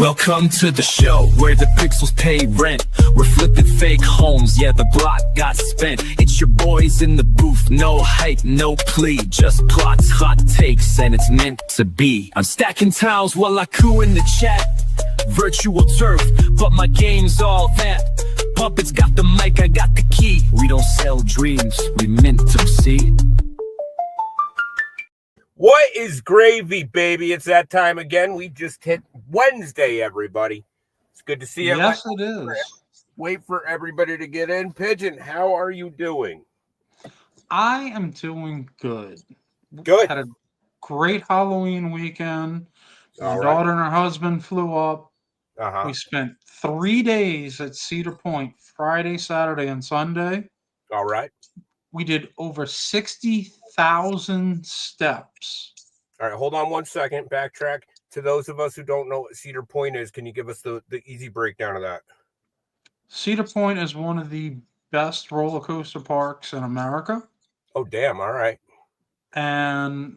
Welcome to the show where the pixels pay rent. We're flipping fake homes, yeah, the block got spent. It's your boys in the booth, no hype, no plea, just plots, hot takes, and it's meant to be. I'm stacking tiles while I coo in the chat. Virtual turf, but my game's all that. Puppets got the mic, I got the key. We don't sell dreams, we mint them, see? What is gravy, baby? It's that time again. We just hit Wednesday, everybody. It's good to see you. Yes, it is. Wait for everybody to get in. Pigeon, how are you doing? I am doing good. Good. Had a great Halloween weekend. My All right. daughter and her husband flew up. Uh-huh. We spent 3 days at Cedar Point, Friday, Saturday, and Sunday. All right. We did over 60,000 steps. All right, hold on 1 second. Backtrack. To those of us who don't know what Cedar Point is, can you give us the easy breakdown of that? Cedar Point is one of the best roller coaster parks in America. Oh, damn. All right. And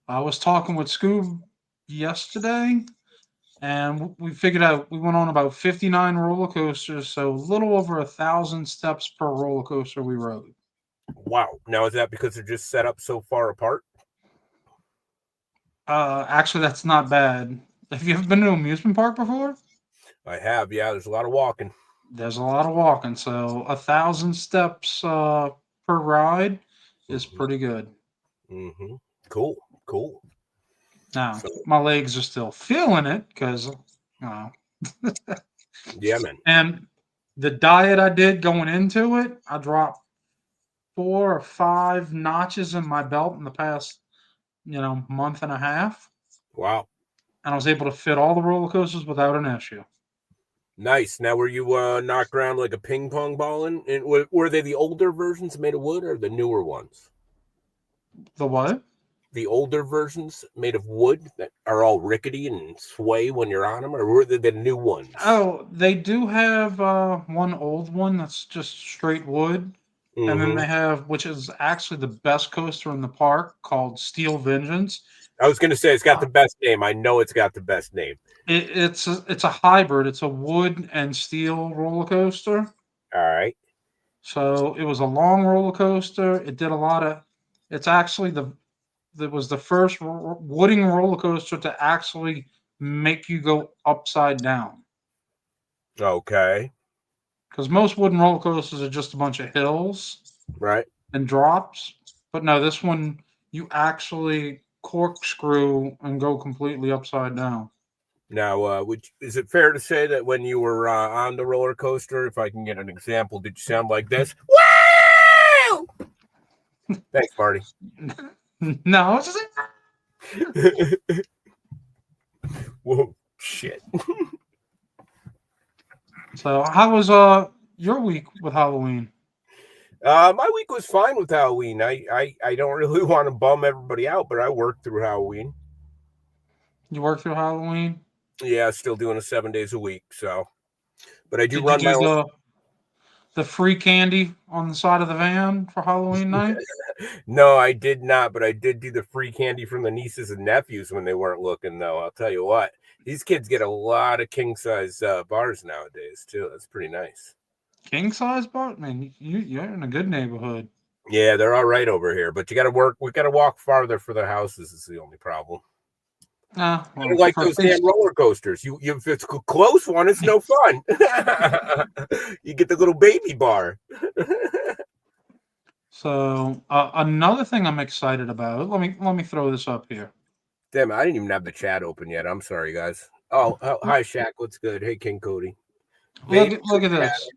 I was talking with Scoob yesterday, and we figured out we went on about 59 roller coasters, so a little over 1,000 steps per roller coaster we rode. Wow. Now, is that because they're just set up so far apart? Actually, that's not bad. Have you ever been to an amusement park before? I have. Yeah, there's a lot of walking. There's a lot of walking, so 1,000 steps per ride is pretty good. Mm-hmm. Cool. Now, my legs are still feeling it because, Yeah, man. And the diet I did going into it, I dropped 4 or 5 notches in my belt in the past, month and a half. Wow. And I was able to fit all the roller coasters without an issue. Nice. Now, were you knocked around like a ping pong ball? And were they the older versions made of wood or the newer ones? The what? The older versions made of wood that are all rickety and sway when you're on them, or were they the new ones? Oh, they do have one old one that's just straight wood. Mm-hmm. And then they have, which is actually the best coaster in the park, called Steel Vengeance. I was going to say, it's got the best name. I know it's got the best name. It's a hybrid. It's a wood and steel roller coaster. All right. So it was a long roller coaster. It did a lot of. It's actually that was the first wooden roller coaster to actually make you go upside down. Okay. Because most wooden roller coasters are just a bunch of hills, right, and drops. But no, this one you actually corkscrew and go completely upside down. Now, is it fair to say that when you were on the roller coaster, if I can get an example, did you sound like this? Wow! Thanks, Marty. No, it's just. Whoa, shit. So, how was your week with Halloween? My week was fine with Halloween. I don't really want to bum everybody out, but I worked through Halloween. You worked through Halloween? Yeah, still doing it 7 days a week. So, but I do Did run you do my own. The free candy on the side of the van for Halloween night? No, I did not, but I did do the free candy from the nieces and nephews when they weren't looking, though. I'll tell you what, these kids get a lot of king-size bars nowadays, too. That's pretty nice. King-size bar? Man, you're in a good neighborhood. Yeah, they're all right over here, but you got to work. We got to walk farther for their houses is the only problem. Well, like those damn roller coasters. You if it's a close one, it's no fun. You get the little baby bar. So another thing I'm excited about. Let me throw this up here. Damn, I didn't even have the chat open yet. I'm sorry, guys. Oh, hi, Shaq. What's good? Hey, King Cody. Look at this.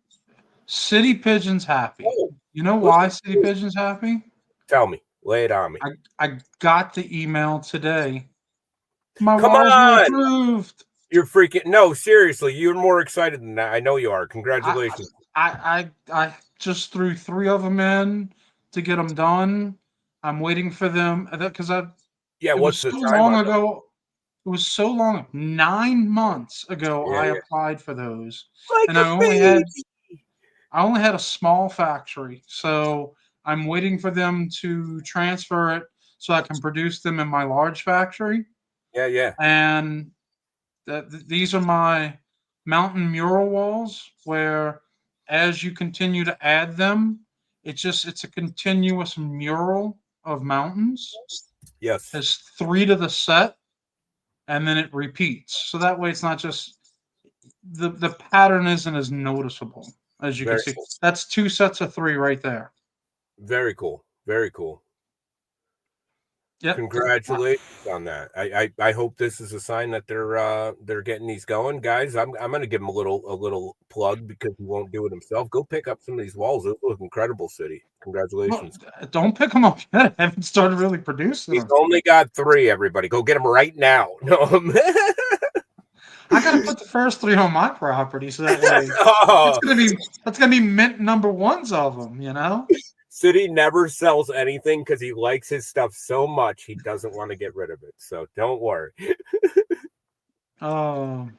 City Pigeon's happy. Oh, you know why City Pigeon's happy? Tell me. Lay it on me. I got the email today. My Come walls on. were approved. You're freaking no, seriously. You're more excited than that. I know you are. Congratulations. I just threw 3 of them in to get them done. I'm waiting for them because what's the time long ago. It was so long. 9 months ago, I applied for those, and I only had a small factory, so I'm waiting for them to transfer it so I can produce them in my large factory. Yeah. And These are my mountain mural walls where as you continue to add them, it's a continuous mural of mountains. Yes. There's 3 to the set, and then it repeats. So that way it's not just the pattern isn't as noticeable as you can Very see. cool. That's 2 sets of 3 right there. Very cool. Very cool. Yep. Congratulations on that. I hope this is a sign that they're getting these going, guys. I'm gonna give him a little plug because he won't do it himself. Go pick up some of these walls. Those look incredible, City. Congratulations. Well, don't pick them up yet. I haven't started really producing He's them. only got 3. Everybody, go get them right now. No. I gotta put the first 3 on my property, so that way Oh, that's gonna be mint number 1s of them. You know. City never sells anything because he likes his stuff so much he doesn't want to get rid of it. So don't worry. Oh.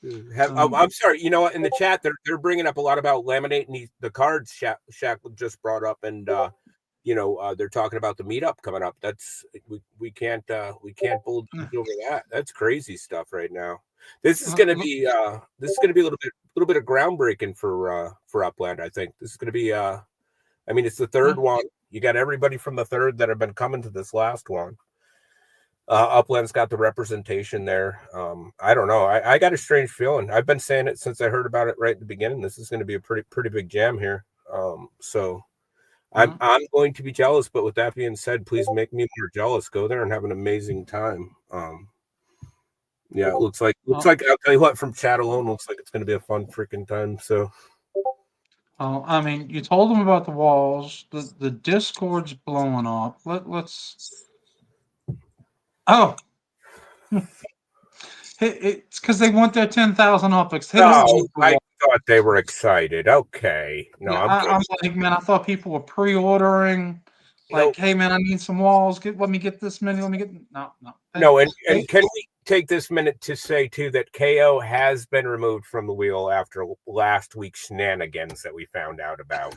I'm sorry. You know what? In the chat, they're bringing up a lot about laminating the cards. Shaq just brought up, and they're talking about the meetup coming up. That's we can't bullet over that. That's crazy stuff right now. This is going to be a little bit of groundbreaking for Upland. I think this is going to be it's the 3rd one. You got everybody from the 3rd that have been coming to this last one. Upland's got the representation there. I don't know. I got a strange feeling. I've been saying it since I heard about it right at the beginning. This is going to be a pretty big jam here. So I'm going to be jealous. But with that being said, please make me more jealous. Go there and have an amazing time. Yeah, it looks like I'll tell you what, from chat alone, looks like it's going to be a fun freaking time. So. I mean, you told them about the walls. The Discord's blowing up. Let's. Oh, it's because they want their 10,000 upix. No, I thought they were excited. Okay, no, yeah, I'm like, man, I thought people were pre-ordering. Like, nope. Hey, man, I need some walls. Let me get this many. Let me get no. And can we take this minute to say too that KO has been removed from the wheel after last week's shenanigans that we found out about.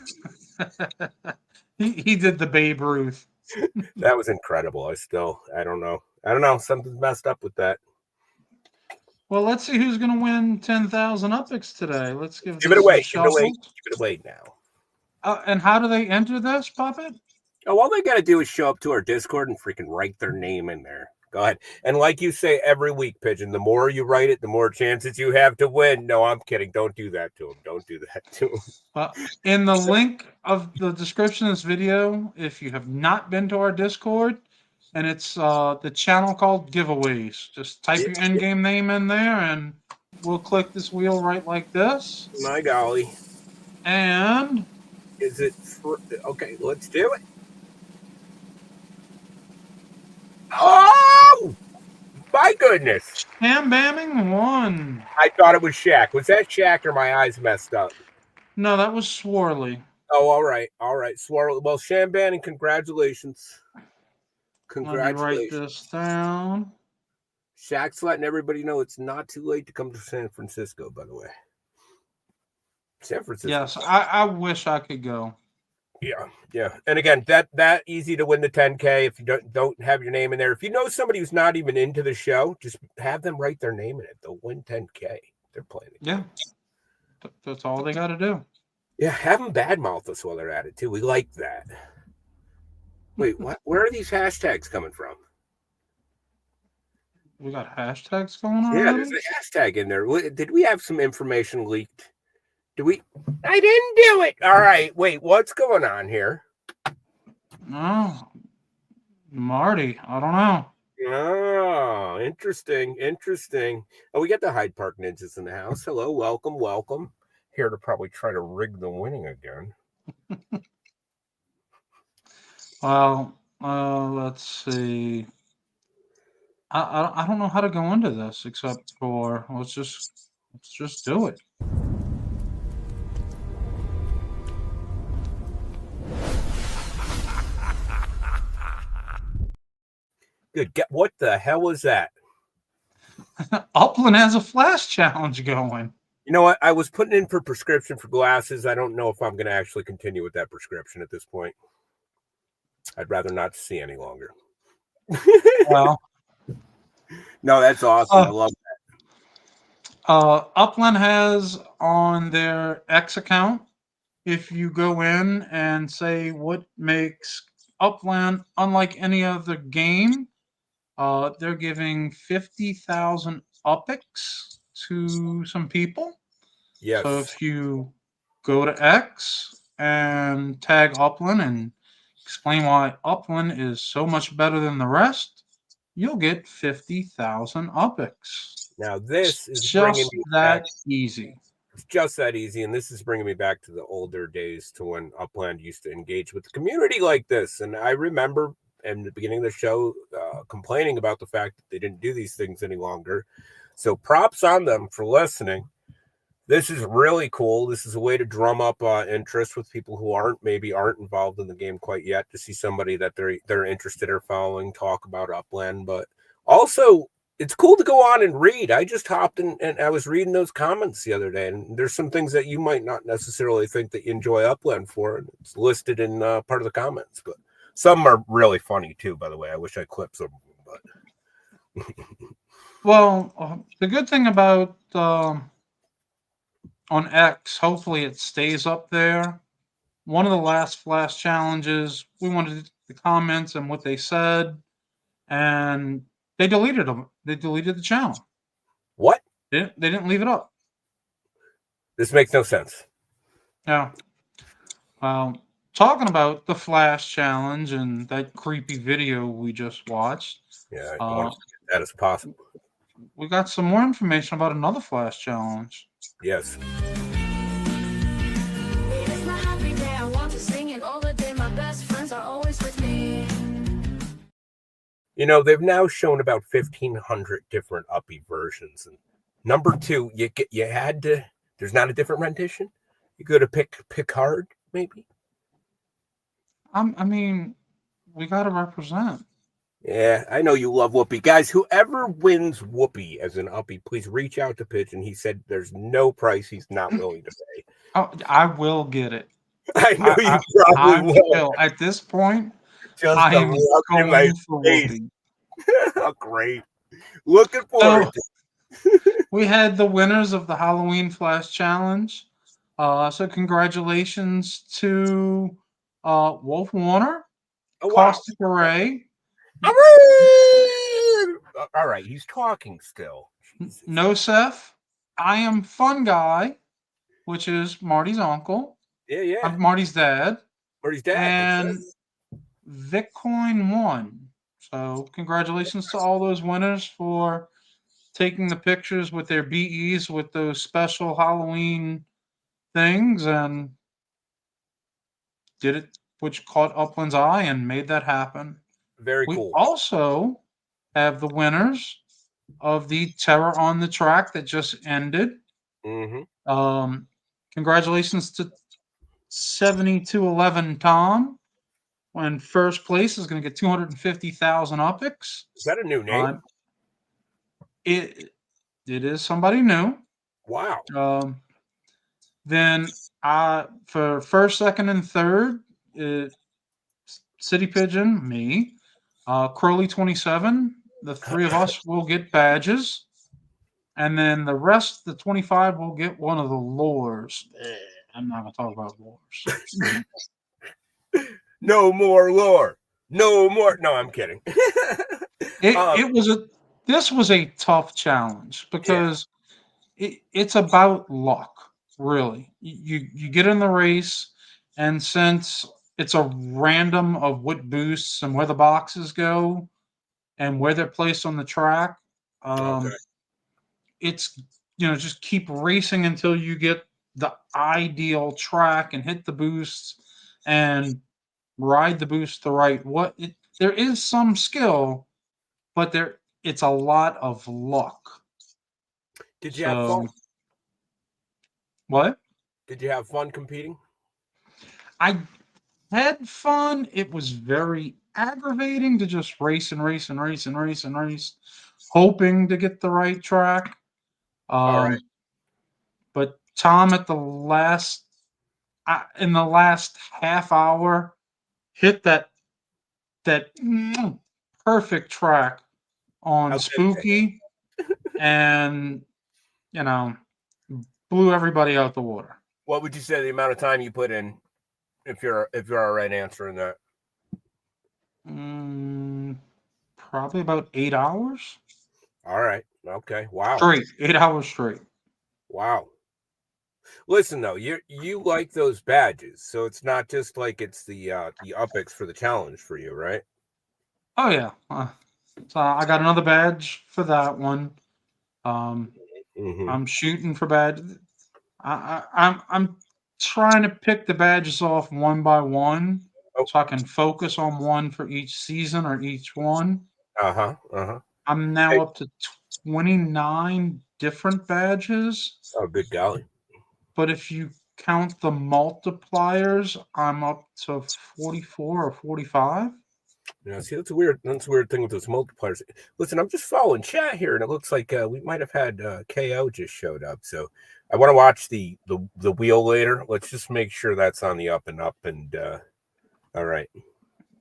he did the Babe Ruth. That was incredible. I don't know. Something's messed up with that. Well, let's see who's going to win 10,000 upix today. Let's give it away. Give it away now. And how do they enter this, Puppet? Oh, all they got to do is show up to our Discord and freaking write their name in there. Go ahead. And like you say every week, Pigeon, the more you write it, the more chances you have to win. No, I'm kidding. Don't do that to him. Don't do that to him. Well, in the link of the description of this video, if you have not been to our Discord, and it's the channel called Giveaways, just type your in-game name in there, and we'll click this wheel right like this. My golly. And... is it... okay, let's do it. Oh! My goodness. Ham-bamming won. I thought it was Shaq. Was that Shaq or my eyes messed up? No, that was Swarley. Oh, all right. Swarley. Well, Shamban, congratulations. Congratulations. Let me write this down. Shaq's letting everybody know it's not too late to come to San Francisco, by the way. San Francisco. Yes, I wish I could go. Yeah. And again, that easy to win the 10K if you don't have your name in there. If you know somebody who's not even into the show, just have them write their name in it. They'll win 10K. They're playing it. Yeah. That's all they got to do. Yeah, have them badmouth us while they're at it, too. We like that. Wait, what? Where are these hashtags coming from? We got hashtags going on? Yeah, there's a hashtag in there. Did we have some information leaked? I didn't do it. All right. Wait, what's going on here? Oh, Marty. I don't know. Oh, interesting. Oh, we got the Hyde Park Ninjas in the house. Hello, welcome. Here to probably try to rig the winning again. Well, let's see. I don't know how to go into this except for let's just do it. Good. What the hell was that? Upland has a flash challenge going. You know what? I was putting in for prescription for glasses. I don't know if I'm going to actually continue with that prescription at this point. I'd rather not see any longer. Well, no, that's awesome. I love that. Upland has on their X account. If you go in and say what makes Upland unlike any other game, they're giving 50,000 UPIX to some people. So Yes. if you go to X and tag Upland and explain why Upland is so much better than the rest, you'll get 50,000 UPIX. Now It's this is bringing just me back. that easy. It's just that easy, and this is bringing me back to the older days, to when Upland used to engage with the community like this. And I remember in the beginning of the show complaining about the fact that they didn't do these things any longer. So props on them for listening. This is really cool. This is a way to drum up interest with people who aren't involved in the game quite yet, to see somebody that they're interested or following talk about Upland. But also, it's cool to go on and read. I just hopped in and I was reading those comments the other day, and there's some things that you might not necessarily think that you enjoy Upland for, and it's listed in part of the comments. But some are really funny too, by the way. I wish I clipped some of them, but Well, the good thing about on X, hopefully it stays up there. One of the last Flash challenges, we wanted the comments and what they said, and they deleted them. They deleted the channel. what? They didn't leave it up. This makes no sense. Yeah. Talking about the Flash challenge and that creepy video we just watched, Yeah, I want to get that as possible. we got some more information about another Flash challenge. Yes. It's my happy day, I want to sing it all the day. My best friends are always with me. You know, they've now shown about 1,500 different uppy versions. And number 2, you had to. There's not a different rendition. You go to Picard, maybe. I mean, we got to represent. Yeah, I know you love Whoopi. Guys, whoever wins Whoopi as an uppy, please reach out to Pigeon. He said there's no price he's not willing to pay. Oh, I will get it. I know you probably will. At this point, Just I to am look in my going for face. Whoopi. Oh, great. Looking forward to it. We had the winners of the Halloween Flash Challenge. So congratulations to Wolf Warner, Oh, wow. Caustic Array, All right, he's talking still. Jesus. Nosef, I Am Fun Guy, which is Marty's uncle, Yeah. Marty's dad, Or he's dead. and Bitcoin won. So congratulations to all those winners for taking the pictures with their BEs with those special Halloween things, and did it, which caught Upland's eye and made that happen. Very We cool. also have the winners of the Terror on the Track that just ended. Mm-hmm. Congratulations to 7211 Tom. When first place is going to get 250,000 UPIX. Is that a new name? It is somebody new. Wow. Then for first, second, and third, City Pigeon, me, Crowley 27. The 3 of us will get badges, and then the rest, the 25, will get one of the lures. I'm not going to talk about lures. No more lore. No more. No, I'm kidding. This was a tough challenge because it's about luck, really. You get in the race, and since it's a random of what boosts and where the boxes go and where they're placed on the track, it's just keep racing until you get the ideal track and hit the boosts and ride the boost the right way. There is some skill, but it's a lot of luck. Did you have fun? What? Did you have fun competing? I had fun. It was very aggravating to just race and race and race and race and race, hoping to get the right track. All right. But Tom in the last half hour hit that perfect track on Spooky, and blew everybody out the water. What would you say the amount of time you put in, if you're all right answering that? Probably about 8 hours. All right. Okay. Wow. Straight. 8 hours straight. Wow. Listen though, you like those badges, so it's not just like it's the UPX for the challenge for you, right? Oh yeah. So I got another badge for that one. Mm-hmm. I'm shooting for badge. I'm trying to pick the badges off one by one, so I can focus on one for each season or each one. I'm now up to 29 different badges. Oh, good golly! But if you count the multipliers, I'm up to 44 or 45. Yeah, see, that's a weird thing with those multipliers. Listen, I'm just following chat here, and it looks like we might have had KO just showed up. So I want to watch the wheel later. Let's just make sure that's on the up and up. And all right,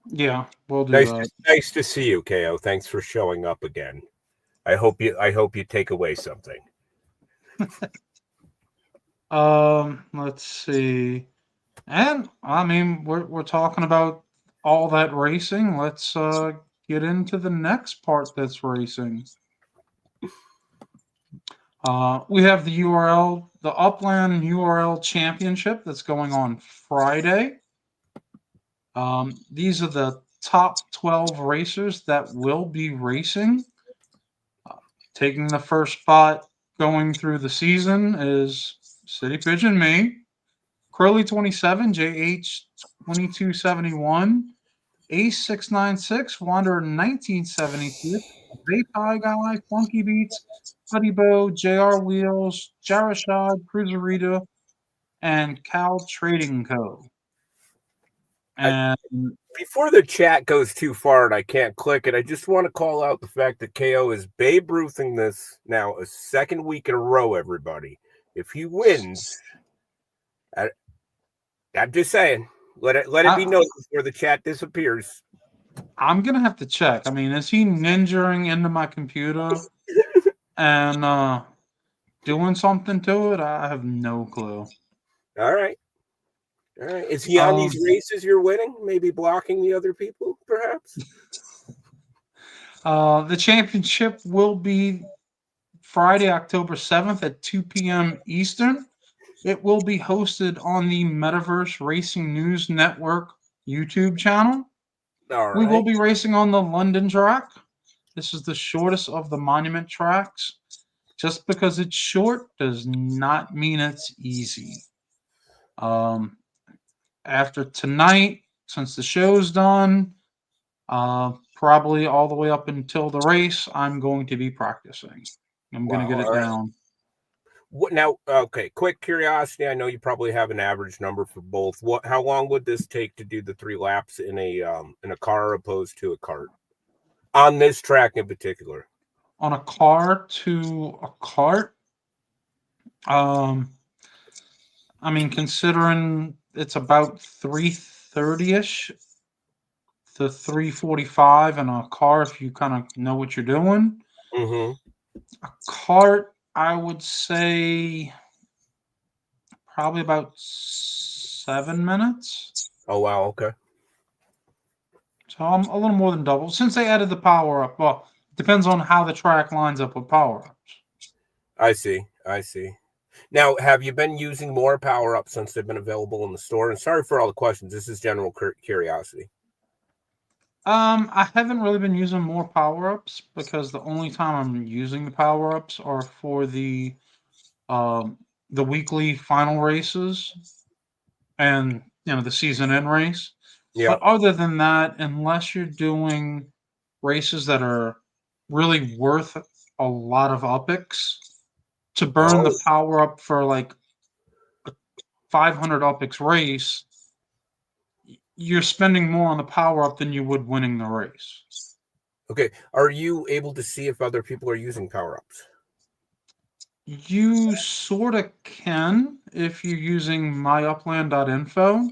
Yeah, we'll do that. Nice to see you, KO. Thanks for showing up again. I hope you take away something. Let's see. And I mean, we're talking about all that racing. Let's get into the next part that's racing. We have the Upland URL Championship that's going on Friday. These are the top 12 racers that will be racing. Taking the first spot going through the season is CityPigeon me, Curly 27, JH 2271, Ace 696, Wanderer 1976, Vapie Guy, Funky Beats, Buddy Bow, JR Wheels, Jarashad, Cruiserita, and Cal Trading Co. And before the chat goes too far and I can't click it, I just want to call out the fact that KO is Babe Ruthing this now a second week in a row, everybody. If he wins, I'm just saying, let it be noted before the chat disappears. I'm going to have to check. I mean, is he ninjaing into my computer and doing something to it? I have no clue. All right. Is he on these races you're winning? Maybe blocking the other people, perhaps? The championship will be Friday, October 7th at 2 p.m. Eastern. It will be hosted on the Metaverse Racing News Network YouTube channel. All right. We will be racing on the London track. This is the shortest of the monument tracks. Just because it's short does not mean it's easy. After tonight, since the show's done, probably all the way up until the race, I'm going to be practicing. I'm going to get it down. What now? Okay, quick curiosity. I know you probably have an average number for both. How long would this take to do the 3 laps in a car opposed to a kart on this track in particular? On a car to a kart, I mean, considering it's about 3:30ish to 3:45 in a car, if you kind of know what you're doing. Mm-hmm. A kart, I would say probably about 7 minutes. Oh, wow. Okay. So I'm a little more than double. Since they added the power up, well, it depends on how the track lines up with power ups. I see. Now, have you been using more power ups since they've been available in the store? And sorry for all the questions. This is general curiosity. I haven't really been using more power ups because the only time I'm using the power ups are for the weekly final races and the season end race. Yeah. But other than that, unless you're doing races that are really worth a lot of UPX, to burn the power up for like a 500 UPX race, you're spending more on the power up than you would winning the race. Okay. Are you able to see if other people are using power ups? You sort of can if you're using myupland.info.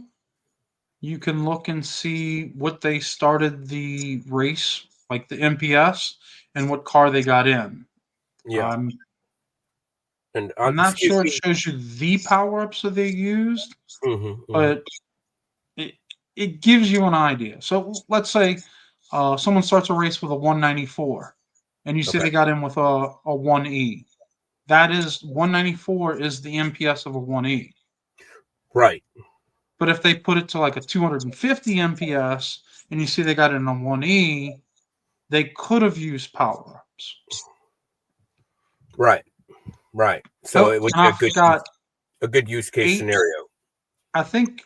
You can look and see what they started the race, like the MPS, and what car they got in. Yeah. And I'm not excuse sure it me. shows you the power-ups that they used, Mhm, mhm. but it gives you an idea. So let's say someone starts a race with a 194, and you see Okay. they got in with a 1E. That is 194 is the MPS of a 1E. Right. But if they put it to like a 250 MPS and you see they got it in a 1E, they could have used power ups. Right. Right. So Oh, it would and be I forgot a good use case scenario. I think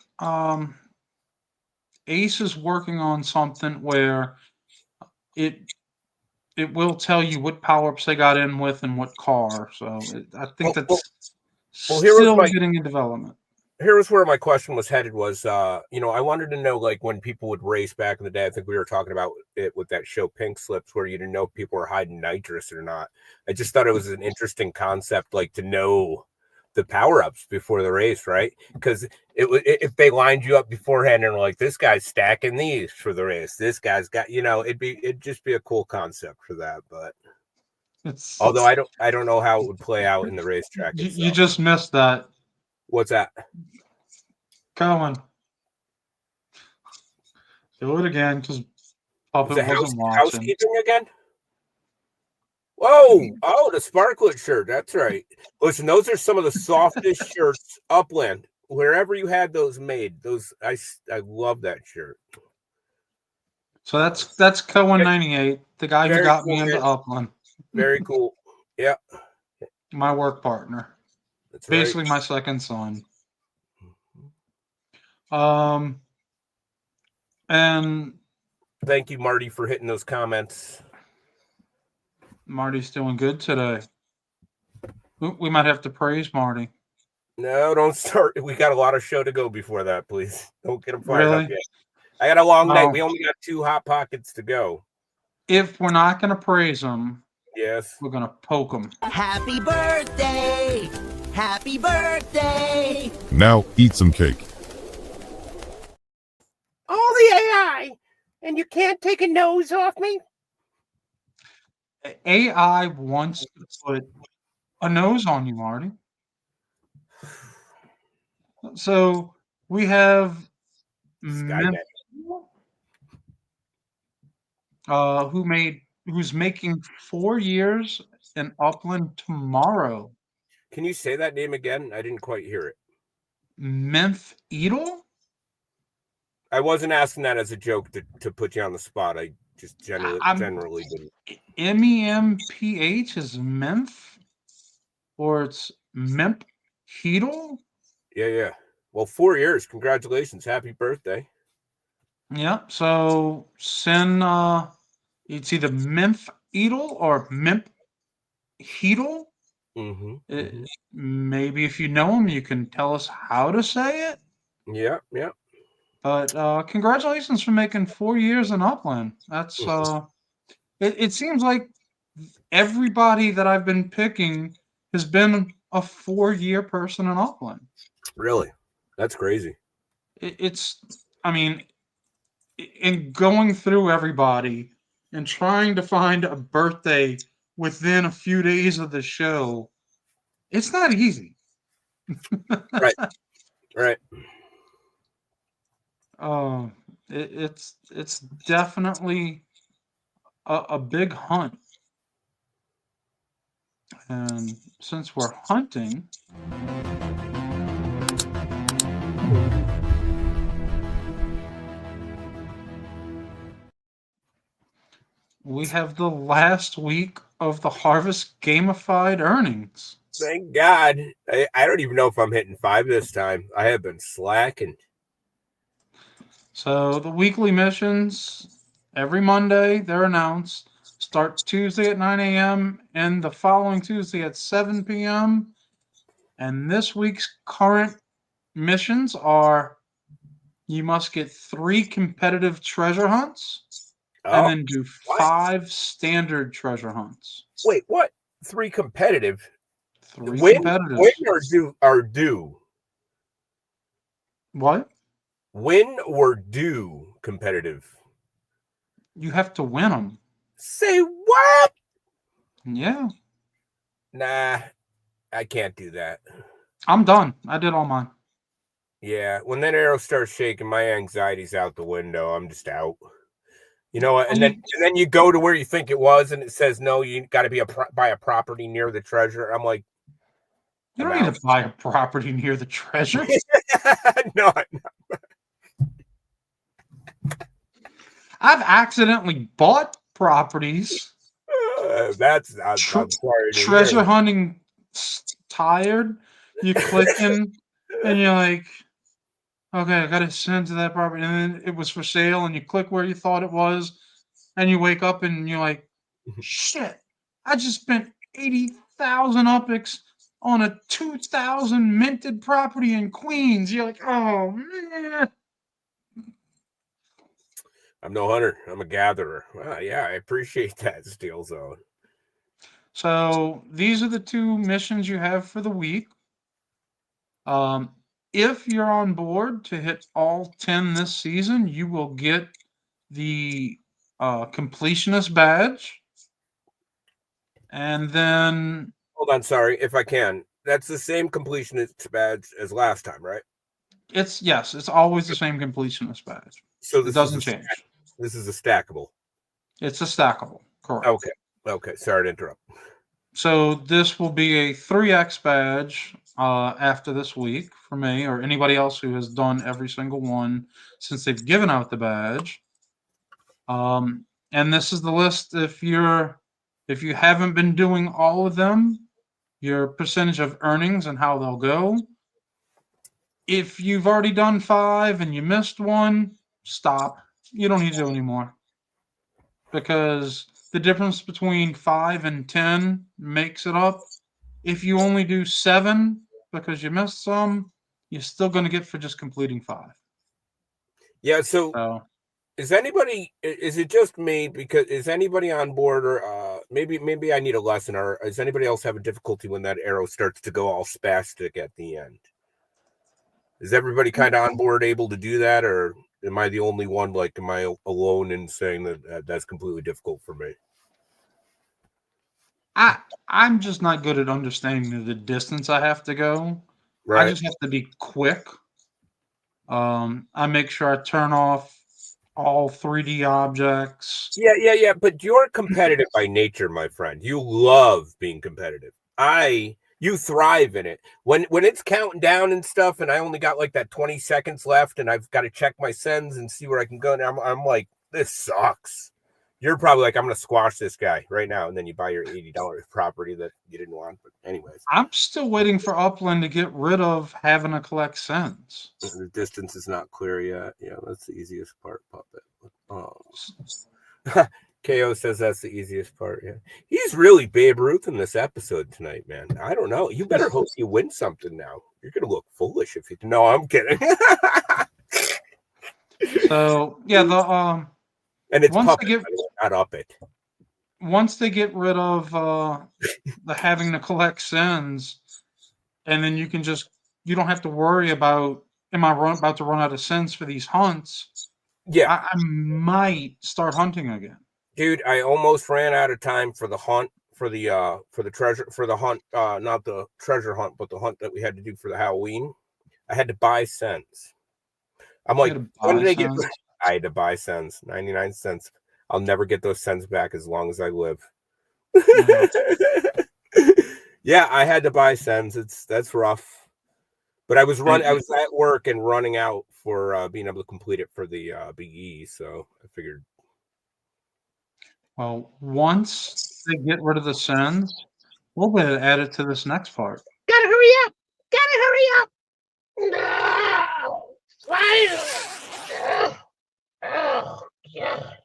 Ace is working on something where it it will tell you what power ups they got in with and what car. So I think Well, that's here was still getting in development. where my question was headed was I wanted to know, like, when people would race back in the day. I think we were talking about it with that show Pink Slips, where you didn't know if people were hiding nitrous or not. I just thought it was an interesting concept, like, to know the power-ups before the race, right? Because if they lined you up beforehand and were like, this guy's stacking these for the race, this guy's got, it'd just be a cool concept for that. But although I don't know how it would play out in the racetrack You itself. just missed that. What's that? Cohen. Do it again because Puppet wasn't watching. Housekeeping again? Whoa! Oh, the Sparklet shirt. That's right. Listen, those are some of the softest shirts, Upland. Wherever you had those made, I love that shirt. So that's Cohen 98, the guy who got me into Upland. Very cool. Yeah. My work partner. That's basically right. my second son. And thank you, Marty, for hitting those comments. Marty's doing good today. We might have to praise Marty. No, don't start. We got a lot of show to go before that, please. Don't get him fired up Really? yet. I got a long night. We only got 2 hot pockets to go. If we're not going to praise him, yes, we're going to poke him. Happy birthday! Happy birthday! Now eat some cake. All the AI, and you can't take a nose off me? AI wants to put a nose on you, Marty. So we have who's making 4 years in Upland tomorrow. Can you say that name again? I didn't quite hear it. Edel? I wasn't asking that as a joke to put you on the spot. I just generally didn't. MEMPH is Memph? Or it's Memp Hedel? Yeah. Well, 4 years. Congratulations. Happy birthday. Yep. So send it's either Memph Edel or Memp Hedel. Maybe if you know him, you can tell us how to say it. Yeah. But congratulations for making 4 years in Upland. That's it seems like everybody that I've been picking has been a 4-year person in Upland. Really? That's crazy. I mean, in going through everybody and trying to find a birthday within a few days of the show, it's not easy. Right. It's definitely a big hunt. And since we're hunting, we have the last week of the Harvest gamified earnings. Thank God. I don't even know if I'm hitting 5 this time. I have been slacking. So the weekly missions, every Monday, they're announced. Start Tuesday at 9 a.m. and the following Tuesday at 7 p.m. And this week's current missions are: you must get 3 competitive treasure hunts and then do 5 standard treasure hunts. Wait, what? 3 competitive? 3 competitive. Win or do? What? Win or do competitive? You have to win them. Say what? Yeah. Nah. I can't do that. I'm done. I did all mine. Yeah, when that arrow starts shaking, my anxiety's out the window. I'm just out. You know what? And then you go to where you think it was, and it says no. You got to be buy a property near the treasure. I'm like, You don't need to buy a property near the treasure. No. I've accidentally bought properties. I'm sorry to Treasure hear. hunting tired. You click in and you're like, okay, I got to send to that property. And then it was for sale, and you click where you thought it was, and you wake up and you're like, shit, I just spent 80,000 upics on a 2,000 minted property in Queens. You're like, oh, man. I'm no hunter. I'm a gatherer. Yeah, I appreciate that, Steel Zone. So these are the 2 missions you have for the week. If you're on board to hit all 10 this season, you will get the completionist badge. And then... Hold on, sorry, if I can. That's the same completionist badge as last time, right? Yes, it's always the same completionist badge. So it doesn't change. This is a stackable. It's a stackable, correct. Okay. Sorry to interrupt. So this will be a 3x badge after this week for me or anybody else who has done every single one since they've given out the badge. And this is the list. If you haven't been doing all of them, your percentage of earnings and how they'll go. If you've already done 5 and you missed one, stop. You don't need to do any more. Because the difference between 5 and 10 makes it up. If you only do 7 because you missed some, you're still going to get for just completing 5. Yeah, so is it just me? Because is anybody on board, or maybe I need a lesson, or is anybody else having difficulty when that arrow starts to go all spastic at the end? Is everybody kind of on board, able to do that, or am I the only one? Like, am I alone in saying that that's completely difficult for me? I'm just not good at understanding the distance I have to go. Right. I just have to be quick. I make sure I turn off all 3D objects. Yeah. But you're competitive by nature, my friend. You love being competitive. You thrive in it. When it's counting down and stuff, and I only got like that 20 seconds left, and I've got to check my sends and see where I can go. And I'm like, this sucks. You're probably like, I'm going to squash this guy right now, and then you buy your $80 property that you didn't want. But anyways, I'm still waiting for Upland to get rid of having to collect sends. The distance is not clear yet. Yeah, that's the easiest part, Puppet. Oh. KO says that's the easiest part. Yeah, he's really Babe Ruth in this episode tonight, man. I don't know. You better hope you win something now. You're gonna look foolish if you. No, I'm kidding. So yeah, and it's Puppet, not up it. Once they get rid of the having to collect sends, and then you don't have to worry about about to run out of sends for these hunts. Yeah, I might start hunting again. Dude, I almost ran out of time for the hunt, for the treasure, for the hunt, not the treasure hunt, but the hunt that we had to do for the Halloween. I had to buy cents. I'm like, when did I get? I had to buy cents, 99 cents. I'll never get those cents back as long as I live. Yeah, I had to buy cents. That's rough. But I was at work and running out for being able to complete it for the BE, so I figured. Well, once they get rid of the sends, we'll be able to add it to this next part. Gotta hurry up! Gotta hurry up! No! Why? Oh, God.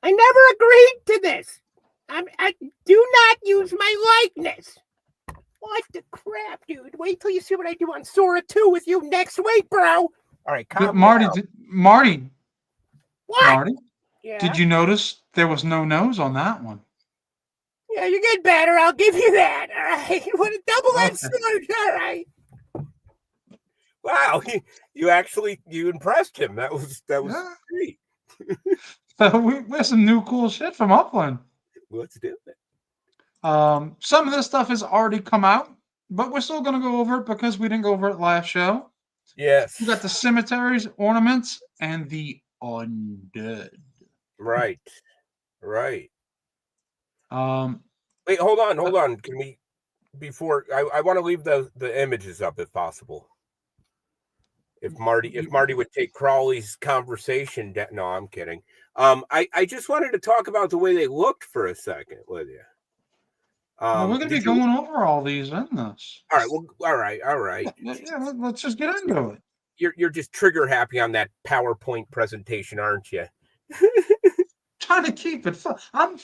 I never agreed to this. I do not use my likeness. What the crap, dude? Wait till you see what I do on Sora 2 with you next week, bro. All right, Marty. What? Marty, yeah? Did you notice there was no nose on that one? Yeah, you get better. I'll give you that. All right. What a double-edged sword. All right. Wow, you impressed him. That was great. So we have some new cool shit from Upland. Let's do it. Some of this stuff has already come out, but we're still going to go over it because we didn't go over it last show. Yes. We got the cemeteries, ornaments, and the undead. Right. Right. Wait, hold on. Can we, before I want to leave the images up if possible. If Marty would take Crawley's conversation down. No, I'm kidding. I just wanted to talk about the way they looked for a second with you. Well, we're going to be going over all these in this. All right. Well, all right. Yeah, let's just get into it. You're just trigger happy on that PowerPoint presentation, aren't you? Trying to keep it fun. I'm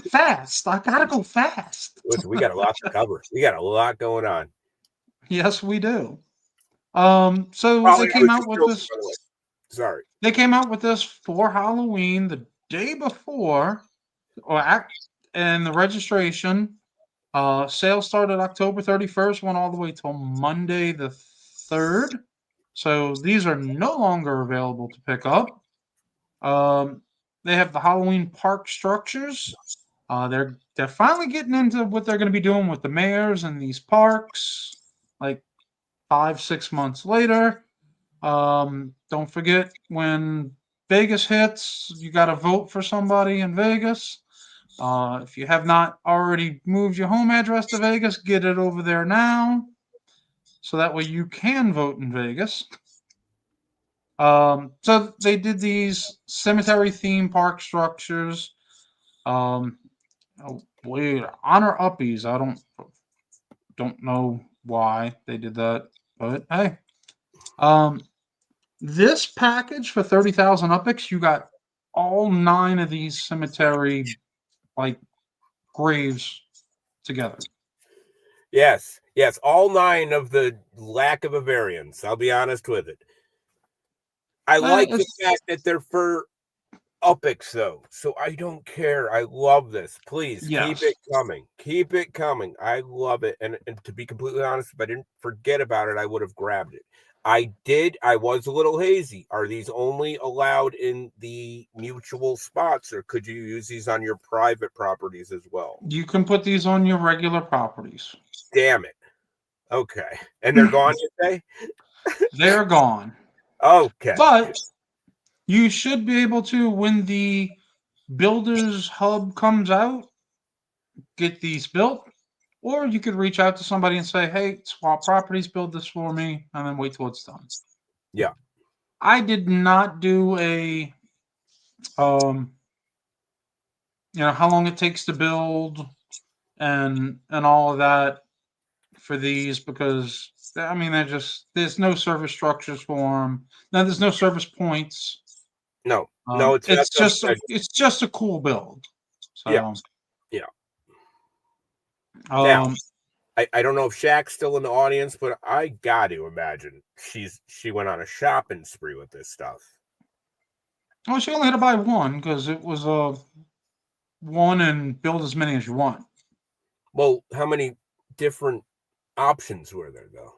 fast. I gotta go fast. Listen, we got a lot to cover. We got a lot going on. Yes, we do. So they came out with this. Sorry. They came out with this for Halloween the day before, and the registration sale started October 31st, went all the way till Monday the 3rd. So these are no longer available to pick up. They have the Halloween park structures. They're finally getting into what they're going to be doing with the mayors and these parks, like 5-6 months later. Don't forget when Vegas hits, you got to vote for somebody in Vegas. If you have not already moved your home address to Vegas, get it over there now, so that way you can vote in Vegas. So they did these cemetery theme park structures. Honor uppies. I don't know why they did that, but hey. This package for 30,000 upix, you got all 9 of these cemetery graves together. Yes, all 9 of the lack of a variance. I'll be honest with it. I like the fact that they're for upix though, so I don't care. I love this. Please keep it coming. Keep it coming. I love it. And to be completely honest, if I didn't forget about it, I would have grabbed it. I did. I was a little hazy. Are these only allowed in the mutual spots, or could you use these on your private properties as well? You can put these on your regular properties. Damn it. Okay. And they're gone, you say? They're gone. Okay. But you should be able to, when the Builders Hub comes out, get these built. Or you could reach out to somebody and say, hey, swap properties, build this for me, and then wait till it's done. Yeah. I did not do a, how long it takes to build and all of that for these, because, there's no service structures for them. No, there's no service points. No, it's just a cool build. So, yeah. Now, I don't know if Shaq's still in the audience, but I got to imagine she went on a shopping spree with this stuff. Well, she only had to buy one because it was one and build as many as you want. Well, how many different options were there though?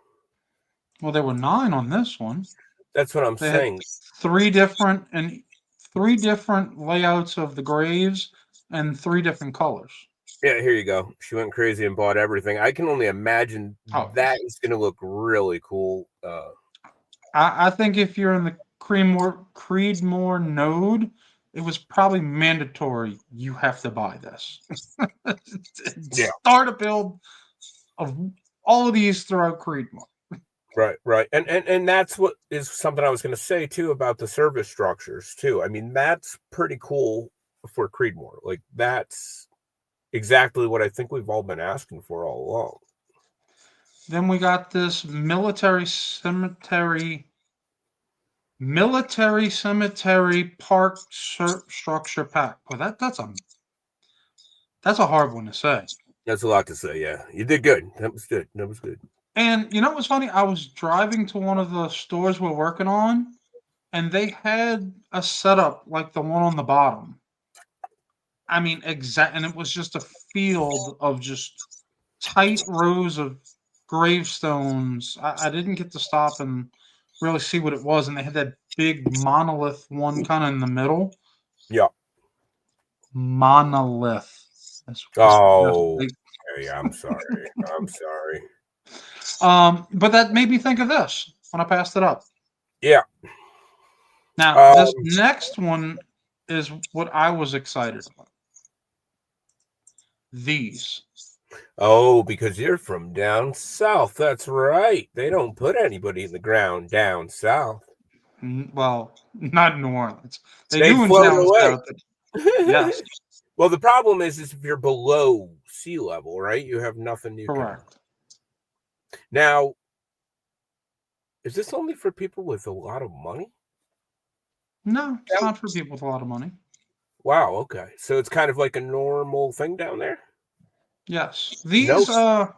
Well, there were 9 on this one. That's what I'm saying. 3 different layouts of the graves and 3 different colors. Yeah, here you go. She went crazy and bought everything. I can only imagine that is going to look really cool. I think if you're in the Creedmoor node, it was probably mandatory. You have to buy this. Start a build of all of these throughout Creedmoor. Right. And that's what is something I was going to say too about the service structures too. I mean, that's pretty cool for Creedmoor. Like that's exactly what I think we've all been asking for all along. Then we got this military cemetery park structure pack. Well, that's a hard one to say. That's a lot to say. Yeah, you did good. That was good. And you know what's funny? I was driving to one of the stores we're working on, and they had a setup like the one on the bottom. I mean, and it was just a field of just tight rows of gravestones. I didn't get to stop and really see what it was, and they had that big monolith one kind of in the middle. Yeah. Monolith. Oh, hey, I'm sorry. I'm sorry. But that made me think of this when I passed it up. Yeah. Now, this next one is what I was excited about. These. Oh, because you're from down south. That's right. They don't put anybody in the ground down south. Well, not in New Orleans. They They'd do in float down away. south. Yes, Well, the problem is if you're below sea level, right? You have nothing you correct. can. Now, is this only for people with a lot of money? No, it's not for people with a lot of money. Wow. Okay. So it's kind of like a normal thing down there. Yes, No.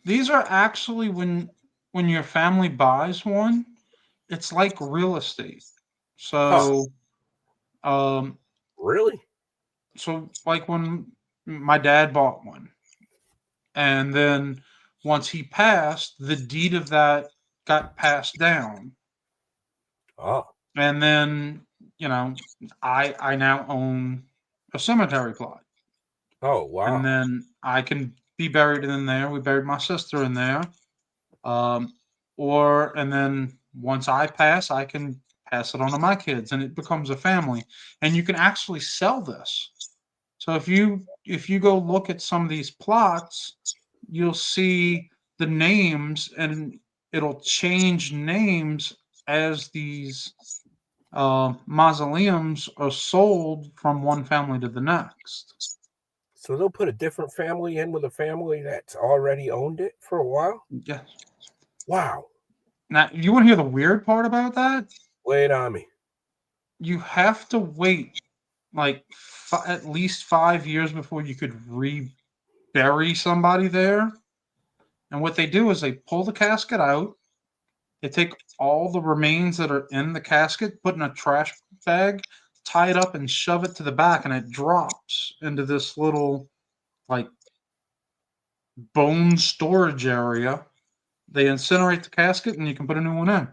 these are actually when your family buys one, it's like real estate. So, Really? so like when my dad bought one, and then once he passed, the deed of that got passed down, Oh. and then I now own a cemetery plot. Oh, wow. And then I can be buried in there. We buried my sister in there. And then once I pass, I can pass it on to my kids, and it becomes a family. And you can actually sell this. So if you go look at some of these plots, you'll see the names, and it'll change names as these mausoleums are sold from one family to the next. So they'll put a different family in with a family that's already owned it for a while? Yes. Wow. Now, you want to hear the weird part about that? Lay it on me. You have to wait like at least 5 years before you could rebury somebody there. And what they do is they pull the casket out, they take all the remains that are in the casket, put in a trash bag, tie it up, and shove it to the back, and it drops into this little like bone storage area. They incinerate the casket, and you can put a new one in.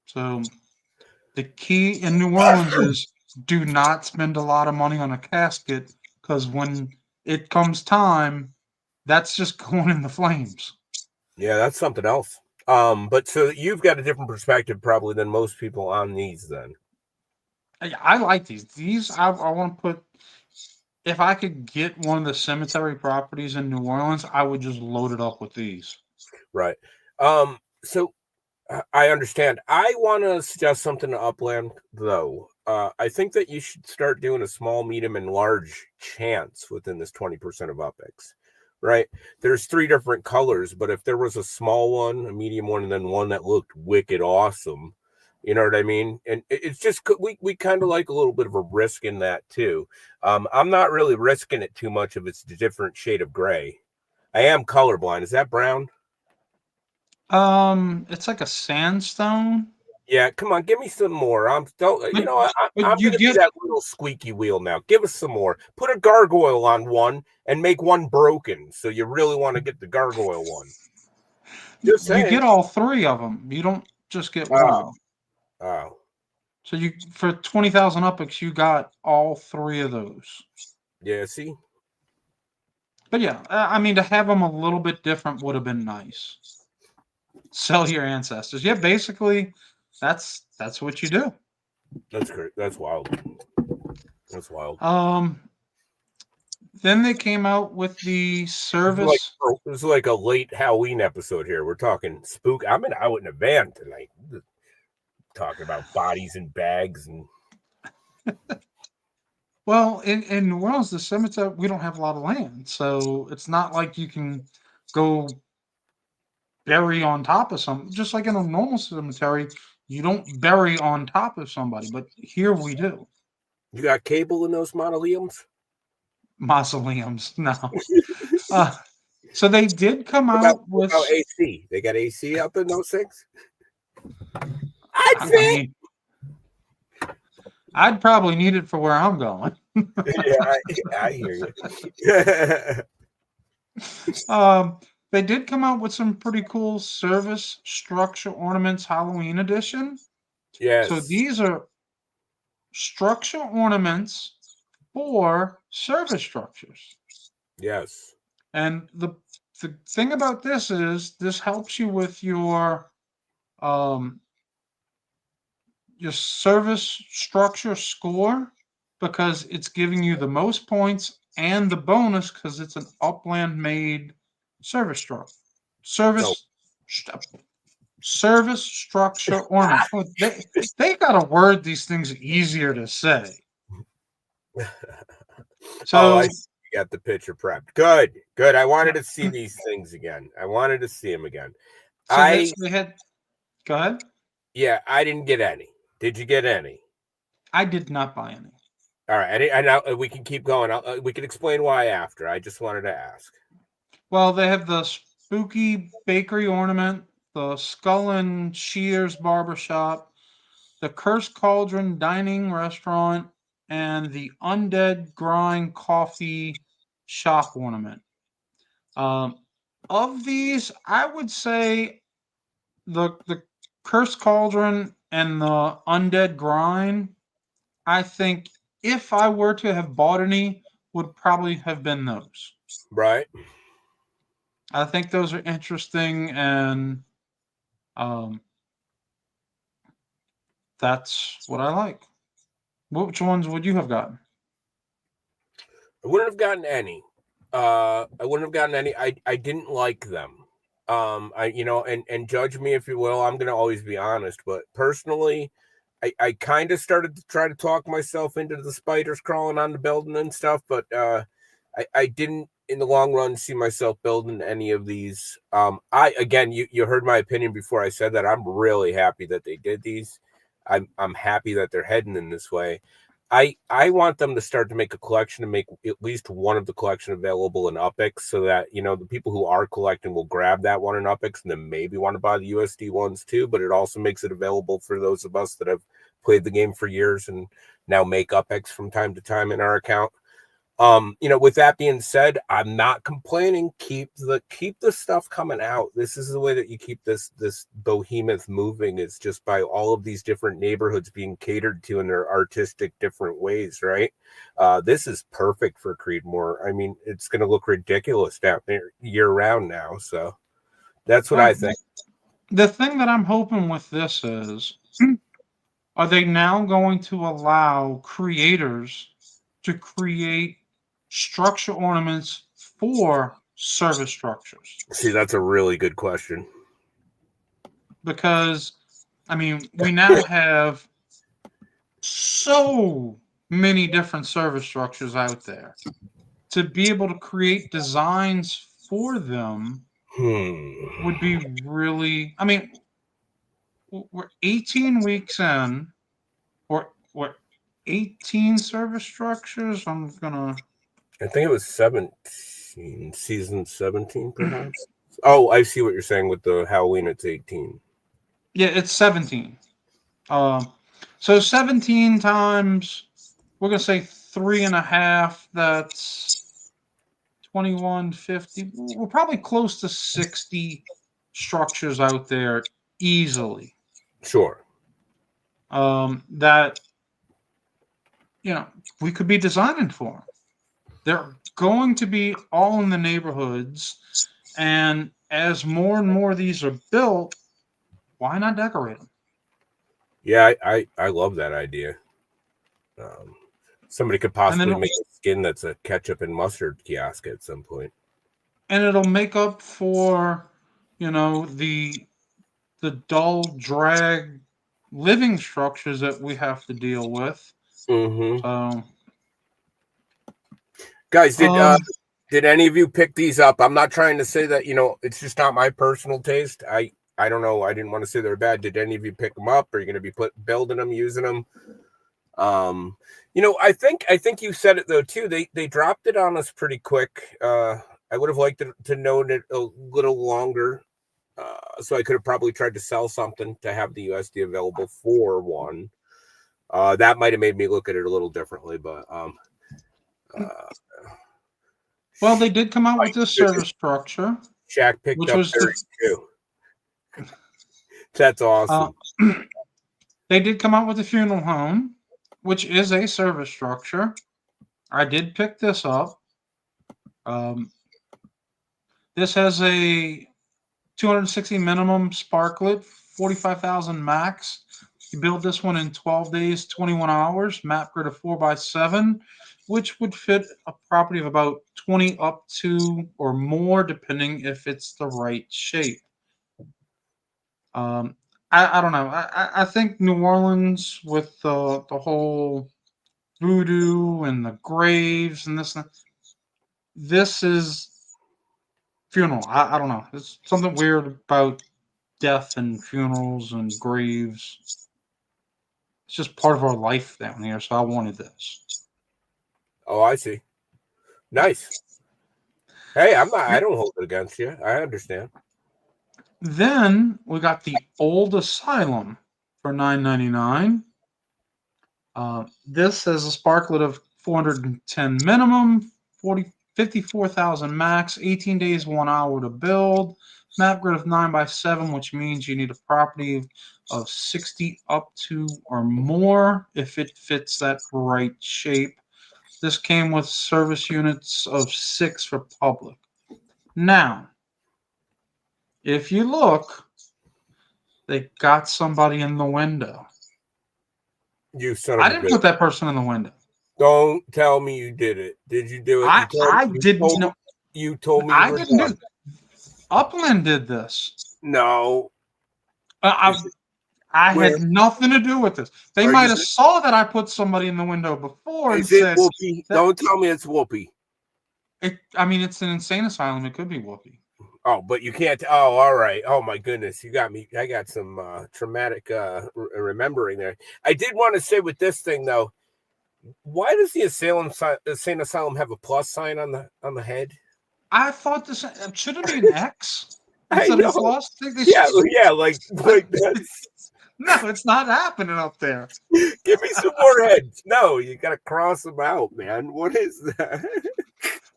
So the key in New Orleans is do not spend a lot of money on a casket, because when it comes time, that's just going in the flames. Yeah, that's something else. But so you've got a different perspective probably than most people on these then. I like these. These I want to put. If I could get one of the cemetery properties in New Orleans, I would just load it up with these. Right. So I understand. I want to suggest something to Upland, though. I think that you should start doing a small, medium, and large chance within this 20% of UpX, right? There's 3 different colors, but if there was a small one, a medium one, and then one that looked wicked awesome, you know what I mean? And it's just, we kind of like a little bit of a risk in that, too. I'm not really risking it too much if it's a different shade of gray. I am colorblind. Is that brown? It's like a sandstone. Yeah, come on, give me some more. I'm going But to be that little squeaky wheel now. Give us some more. Put a gargoyle on one and make one broken. So you really want to get the gargoyle one. Just saying. You get all 3 of them. You don't just get one. Oh. So you for 20,000 UpX, you got all 3 of those. Yeah, see? But yeah, I mean, to have them a little bit different would have been nice. Sell your ancestors. Yeah, basically, that's what you do. That's great. That's wild. That's wild. Then they came out with the service. This is like a late Halloween episode here. We're talking spook. I'm out in a van tonight. Talking about bodies and bags and. Well, in New Orleans, the cemetery, we don't have a lot of land, so it's not like you can go bury on top of something. Just like in a normal cemetery, you don't bury on top of somebody, but here we do. You got cable in those mausoleums? Mausoleums, no. So they did come out with AC. They got AC up in those things. I'd probably need it for where I'm going. Yeah, I hear you. They did come out with some pretty cool service structure ornaments Halloween edition. Yes. So these are structure ornaments for service structures. Yes. And the thing about this is this helps you with your service structure score because it's giving you the most points and the bonus because it's an Upland made service structure. Service structure ornament. Oh, they gotta word these things easier to say. So I got the picture prepped. Good. I wanted to see these things again. I wanted to see them again. they had. Go ahead. Yeah, I didn't get any. Did you get any? I did not buy any. All right, I know we can keep going. We can explain why after. I just wanted to ask. Well, they have the spooky bakery ornament, the Skull and Shears barbershop, the Cursed Cauldron dining restaurant, and the Undead Grind coffee shop ornament. Of these, I would say the Cursed Cauldron and the Undead Grind, I think if I were to have bought any, would probably have been those. Right. I think those are interesting, and that's what I like. Which ones would you have gotten? I wouldn't have gotten any. I didn't like them. And judge me if you will. I'm gonna always be honest, but personally, I kind of started to try to talk myself into the spiders crawling on the building and stuff, but I didn't in the long run see myself building any of these. You heard my opinion before I said that. I'm really happy that they did these. I'm happy that they're heading in this way. I want them to start to make a collection and make at least one of the collection available in Upix so that, the people who are collecting will grab that one in Upix and then maybe want to buy the USD ones too. But it also makes it available for those of us that have played the game for years and now make Upix from time to time in our account. With that being said, I'm not complaining. Keep the stuff coming out. This is the way that you keep this behemoth moving, is just by all of these different neighborhoods being catered to in their artistic different ways, right? This is perfect for Creedmoor. I mean, it's going to look ridiculous down there year round now. So that's what I think. The thing that I'm hoping with this is, are they now going to allow creators to create structure ornaments for service structures? See, that's a really good question. Because, we now have so many different service structures out there. To be able to create designs for them would be really... we're 18 weeks in, or 18 service structures. I think it was 17, season 17, perhaps. Oh, I see what you're saying with the Halloween. It's 18. Yeah, it's 17. So 17 times, we're going to say 3.5. That's 2150. We're probably close to 60 structures out there easily. Sure. That, we could be designing for. They're going to be all in the neighborhoods, and as more and more of these are built, why not decorate them? Yeah, I love that idea. Somebody could possibly make a skin that's a ketchup and mustard kiosk at some point. And it'll make up for, the dull drag living structures that we have to deal with. Mm-hmm. So, guys, did any of you pick these up? I'm not trying to say that, it's just not my personal taste. I don't know. I didn't want to say they're bad. Did any of you pick them up? Are you going to be building them, using them? I think you said it though too. They dropped it on us pretty quick. I would have liked to know it a little longer. So I could have probably tried to sell something to have the USD available for one. That might have made me look at it a little differently, but well, they did come out with this service structure. Shaq picked up 32. That's awesome. They did come out with the funeral home, which is a service structure. I did pick this up. This has a 260 minimum Sparklet, 45,000 max. You build this one in 12 days, 21 hours, map grid of 4x7, which would fit a property of about 20 up to or more, depending if it's the right shape. I don't know. I think New Orleans with the whole voodoo and the graves and this is funeral. I don't know. There's something weird about death and funerals and graves. It's just part of our life down here, so I wanted this. Oh, I see. Nice. Hey, I don't hold it against you. I understand. Then we got the Old Asylum for $9.99. This has a Sparklet of 410 minimum, 54,000 max, 18 days, 1 hour to build. Map grid of 9x7, which means you need a property of 60 up to or more if it fits that right shape. This came with service units of 6 for public. Now, if you look, they got somebody in the window. You son of I a didn't bitch. put that person in the window. Don't tell me you did it. Did you do it? You told me I you were didn't do done. it. Upland did this. No. I Where- had nothing to do with this. They Are might you- have saw that I put somebody in the window before and Is it said, Whoopi? Don't tell me it's Whoopi. it's an insane asylum. It could be Whoopi. Oh, but you can't. Oh, all right. Oh my goodness, you got me. I got some traumatic remembering there. I did want to say with this thing though, why does the insane asylum have a plus sign on the head? I thought this shouldn't be an X I instead of know. plus. Yeah, like that's. No, it's not happening up there. Give me some more heads. No, you got to cross them out, man. What is that?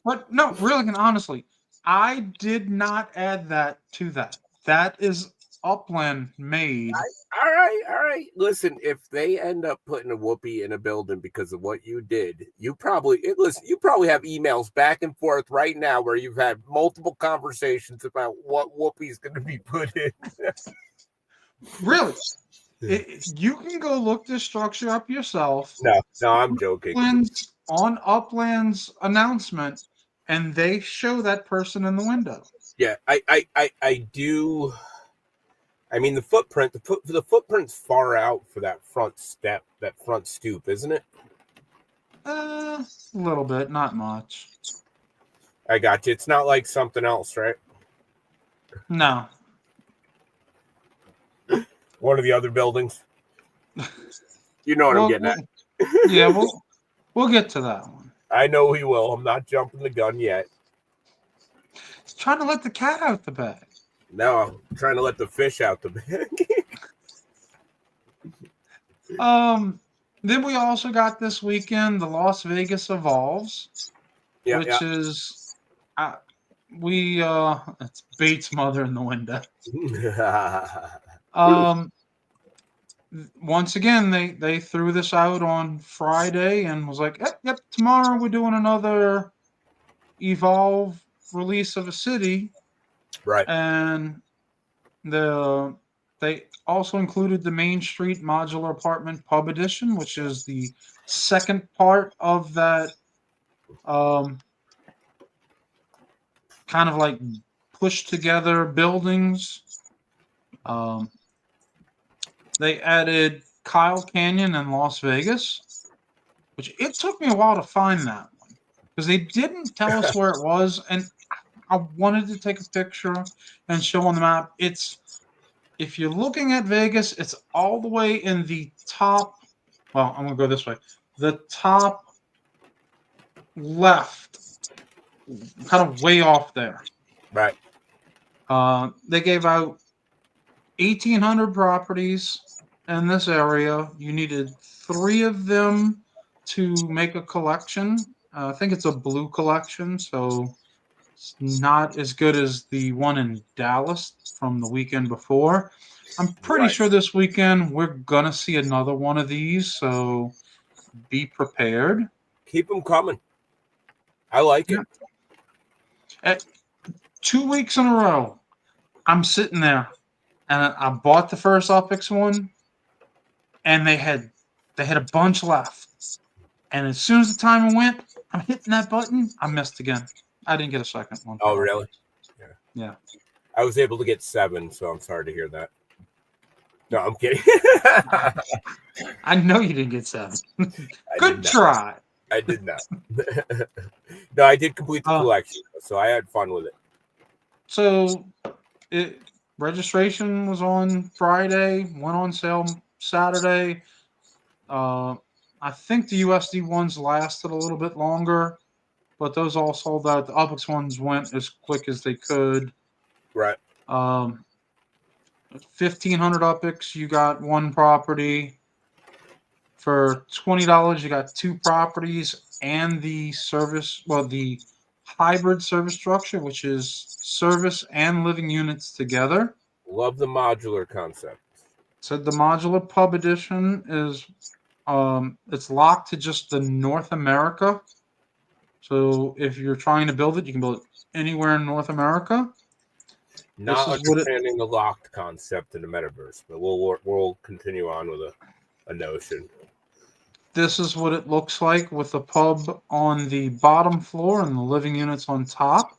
But no, really and honestly, I did not add that to that. That is Upland made. All right. Listen, if they end up putting a Whoopi in a building because of what you did, you probably have emails back and forth right now where you've had multiple conversations about what Whoopi's going to be put in. Really? You can go look this structure up yourself. No, I'm joking. On Upland's announcement, and they show that person in the window. Yeah, I do. I mean, the footprint's far out for that front step, that front stoop, isn't it? A little bit, not much. I got you. It's not like something else, right? No. One of the other buildings. You know what I'm getting at. Yeah, we'll get to that one. I know he will. I'm not jumping the gun yet. He's trying to let the cat out the bag. No, I'm trying to let the fish out the bag. Then we also got this weekend the Las Vegas Evolves, which is it's Bates' mother in the window. Once again, they threw this out on Friday and was like, yep, tomorrow we're doing another Evolve release of a city. Right. And they also included the Main Street Modular Apartment Pub Edition, which is the second part of that kind of like pushed together buildings. They added Kyle Canyon in Las Vegas, which it took me a while to find that one because they didn't tell us where it was, and I wanted to take a picture and show on the map. If you're looking at Vegas, it's all the way in the top. Well, I'm going to go this way. The top left, kind of way off there. Right. They gave out 1,800 properties in this area. You needed 3 of them to make a collection. I think it's a blue collection, so it's not as good as the one in Dallas from the weekend before. I'm pretty sure this weekend we're going to see another one of these, so be prepared. Keep them coming. I like it. At 2 weeks in a row, I'm sitting there, and I bought the first Opix one, and they had a bunch left. And as soon as the timer went, I'm hitting that button. I missed again. I didn't get a second one. Oh, really? Yeah. I was able to get 7, so I'm sorry to hear that. No, I'm kidding. I know you didn't get 7. Good try. I did not. No, I did complete the collection, so I had fun with it. So, registration was on Friday, went on sale Saturday. I think the USD ones lasted a little bit longer, but those all sold out. The Upix ones went as quick as they could. Right. 1,500 Upix, you got one property. For $20, you got 2 properties and the the hybrid service structure, which is service and living units together. Love the modular concept. So the modular pub edition is it's locked to just the North America. So if you're trying to build it, you can build it anywhere in North America. Not understanding the locked concept in the metaverse, but we'll continue on with a notion. This is what it looks like with the pub on the bottom floor and the living units on top.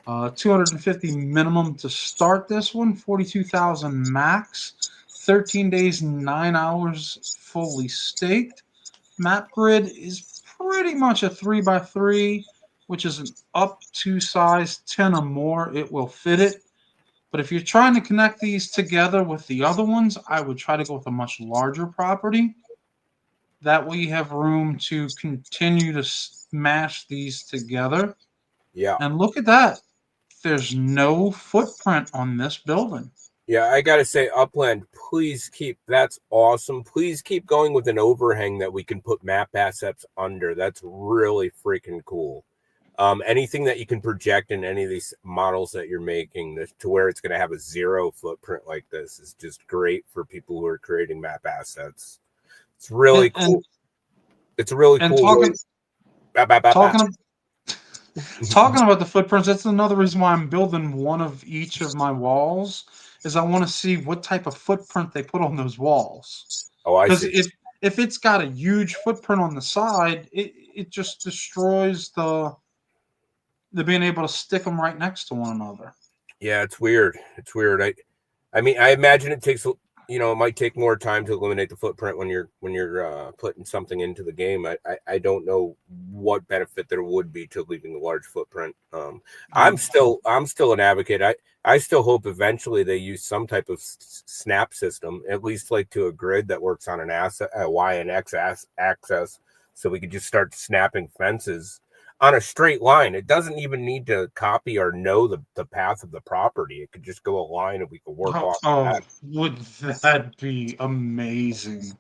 250 minimum to start this one, 42,000 max, 13 days, 9 hours fully staked. Map grid is pretty much a 3x3, which is an up to size 10 or more. It will fit it. But if you're trying to connect these together with the other ones, I would try to go with a much larger property. That way you have room to continue to smash these together. Yeah. And look at that. There's no footprint on this building. Yeah, I got to say, Upland, please that's awesome. Please keep going with an overhang that we can put map assets under. That's really freaking cool. Anything that you can project in any of these models that you're making to where it's going to have a 0 footprint like this is just great for people who are creating map assets. It's really cool. It's a really cool. Talking about the footprints, that's another reason why I'm building one of each of my walls, is I want to see what type of footprint they put on those walls. Oh, I see. Because if it's got a huge footprint on the side, it just destroys the being able to stick them right next to one another. Yeah, it's weird. It's weird. I mean, I imagine it takes, it might take more time to eliminate the footprint when you're putting something into the game. I don't know what benefit there would be to leaving a large footprint. I'm still an advocate. I still hope eventually they use some type of snap system, at least like to a grid that works on an Y and X axis, so we could just start snapping fences on a straight line. It doesn't even need to copy or know the path of the property. It could just go a line and we could work off that. Would that be amazing?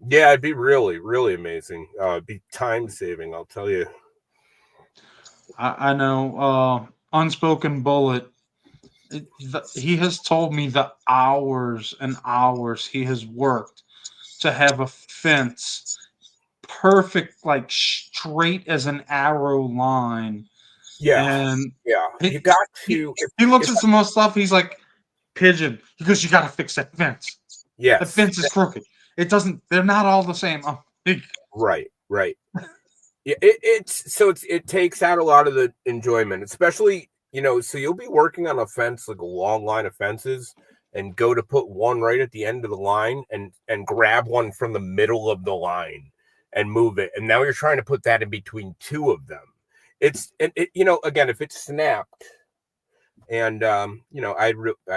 Yeah, it'd be really, really amazing. It'd be time saving, I'll tell you. I know. Unspoken Bullet, he has told me the hours and hours he has worked to have a fence perfect, like straight as an arrow line. Yeah. And you got to. He looks at some more stuff. He's like, Pigeon, because you got to fix that fence. Yeah. The fence is crooked. It doesn't, they're not all the same. Right. Yeah. It takes out a lot of the enjoyment, especially, so you'll be working on a fence, like a long line of fences, and go to put one right at the end of the line and grab one from the middle of the line and move it. And now you're trying to put that in between 2 of them. Again, if it's snapped and, I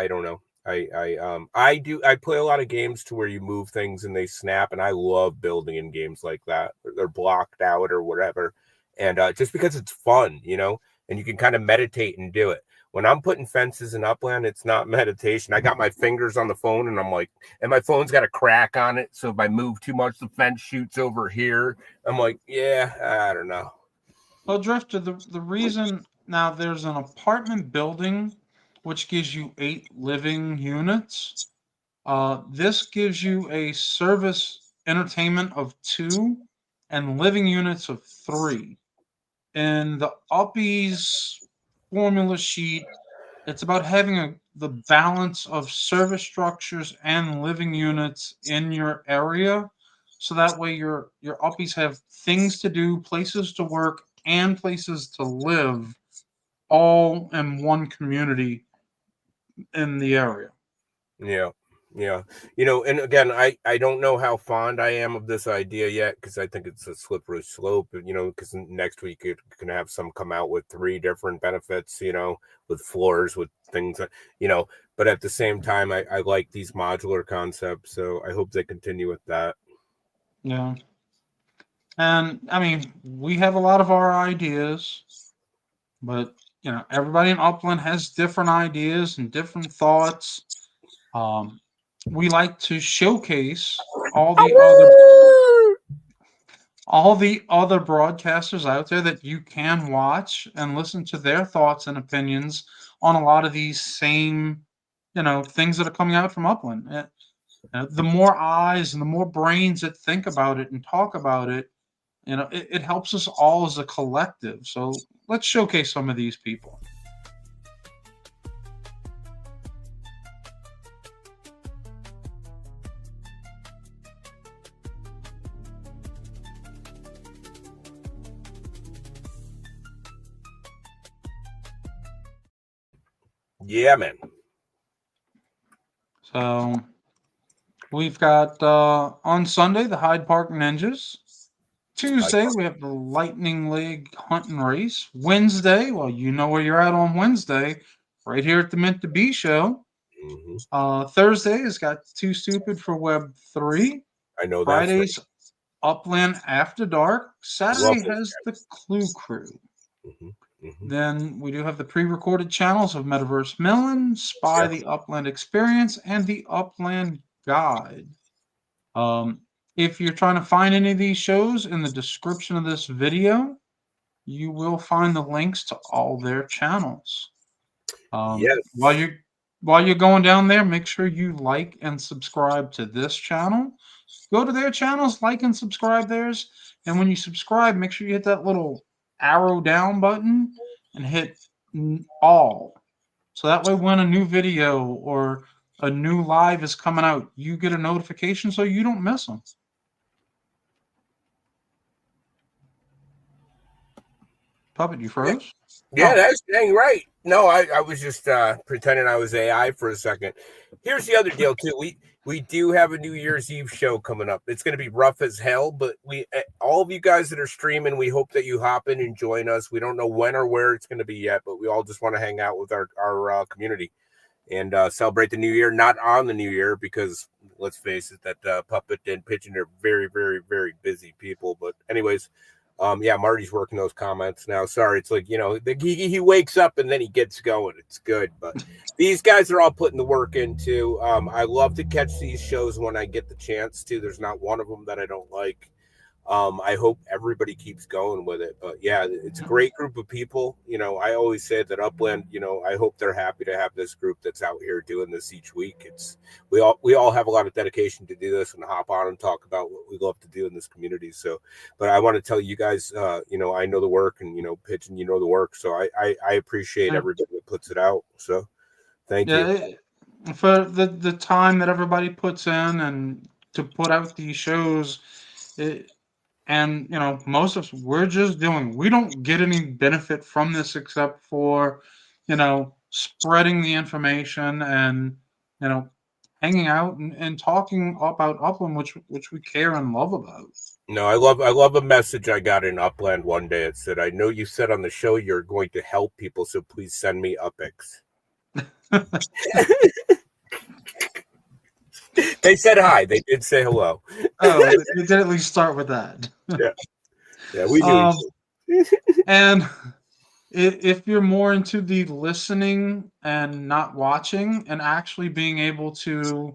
don't know. I play a lot of games to where you move things and they snap, and I love building in games like that. They're blocked out or whatever. And just because it's fun, and you can kind of meditate and do it. When I'm putting fences in Upland, it's not meditation. I got my fingers on the phone and I'm like, and my phone's got a crack on it. So if I move too much, the fence shoots over here. I'm like, yeah, I don't know. Well, Drifter, the reason now there's an apartment building which gives you 8 living units. This gives you a service entertainment of 2 and living units of 3. in the Uppies formula sheet, it's about having the balance of service structures and living units in your area. So that way your Uppies have things to do, places to work, and places to live all in one community in the area. Yeah. Yeah. And again, I don't know how fond I am of this idea yet, because I think it's a slippery slope, because next week you're going to have some come out with 3 different benefits, with floors, with things, but at the same time, I like these modular concepts. So I hope they continue with that. Yeah. And I mean, we have a lot of our ideas, but everybody in Upland has different ideas and different thoughts. We like to showcase all the other broadcasters out there that you can watch and listen to their thoughts and opinions on a lot of these same things that are coming out from Upland. The more eyes and the more brains that think about it and talk about it, it helps us all as a collective. So let's showcase some of these people. Yeah, man. So we've got on Sunday the Hyde Park Ninjas. Tuesday we have the Lightning League Hunt and Race. Wednesday, well, you know where you're at on Wednesday, right here at the Meant to Be show. Mm-hmm. Thursday has got Too Stupid for Web 3. I know that. Friday's Upland After Dark. Saturday has the Clue Crew. Mm-hmm. Mm-hmm. Then we do have the pre-recorded channels of Metaverse Melon, Spy the Upland Experience, and the Upland Guide. If you're trying to find any of these shows, in the description of this video, you will find the links to all their channels. Yes. While you're going down there, make sure you like and subscribe to this channel. Go to their channels, like and subscribe theirs. And when you subscribe, make sure you hit that little arrow down button and hit all. So that way when a new video or a new live is coming out, you get a notification so you don't miss them. Puppet, you froze? Yeah, that's dang right. No, I was just pretending I was AI for a second. Here's the other deal too. We do have a New Year's Eve show coming up. It's going to be rough as hell, but all of you guys that are streaming, we hope that you hop in and join us. We don't know when or where it's going to be yet, but we all just want to hang out with our community and celebrate the new year. Not on the new year, because let's face it, that Puppet and Pigeon are very, very, very busy people. But anyways. Yeah, Marty's working those comments now. Sorry, it's like, he wakes up and then he gets going. It's good, but these guys are all putting the work into. I love to catch these shows when I get the chance to. There's not one of them that I don't like. I hope everybody keeps going with it. But yeah, it's a great group of people. I always say that Upland, I hope they're happy to have this group that's out here doing this each week. We all have a lot of dedication to do this and hop on and talk about what we love to do in this community. So, but I want to tell you guys, I know the work, and Pigeon, the work. So I appreciate everybody that puts it out. So thank you for the time that everybody puts in and to put out these shows. And most of us, we don't get any benefit from this except for spreading the information and hanging out and talking about Upland, which we care and love about. No, I love a message I got in Upland one day. It said, "I know you said on the show you're going to help people, so please send me Upics." They said hi. They did say hello. Oh, they did at least start with that. Yeah, we do. And if you're more into the listening and not watching, and actually being able to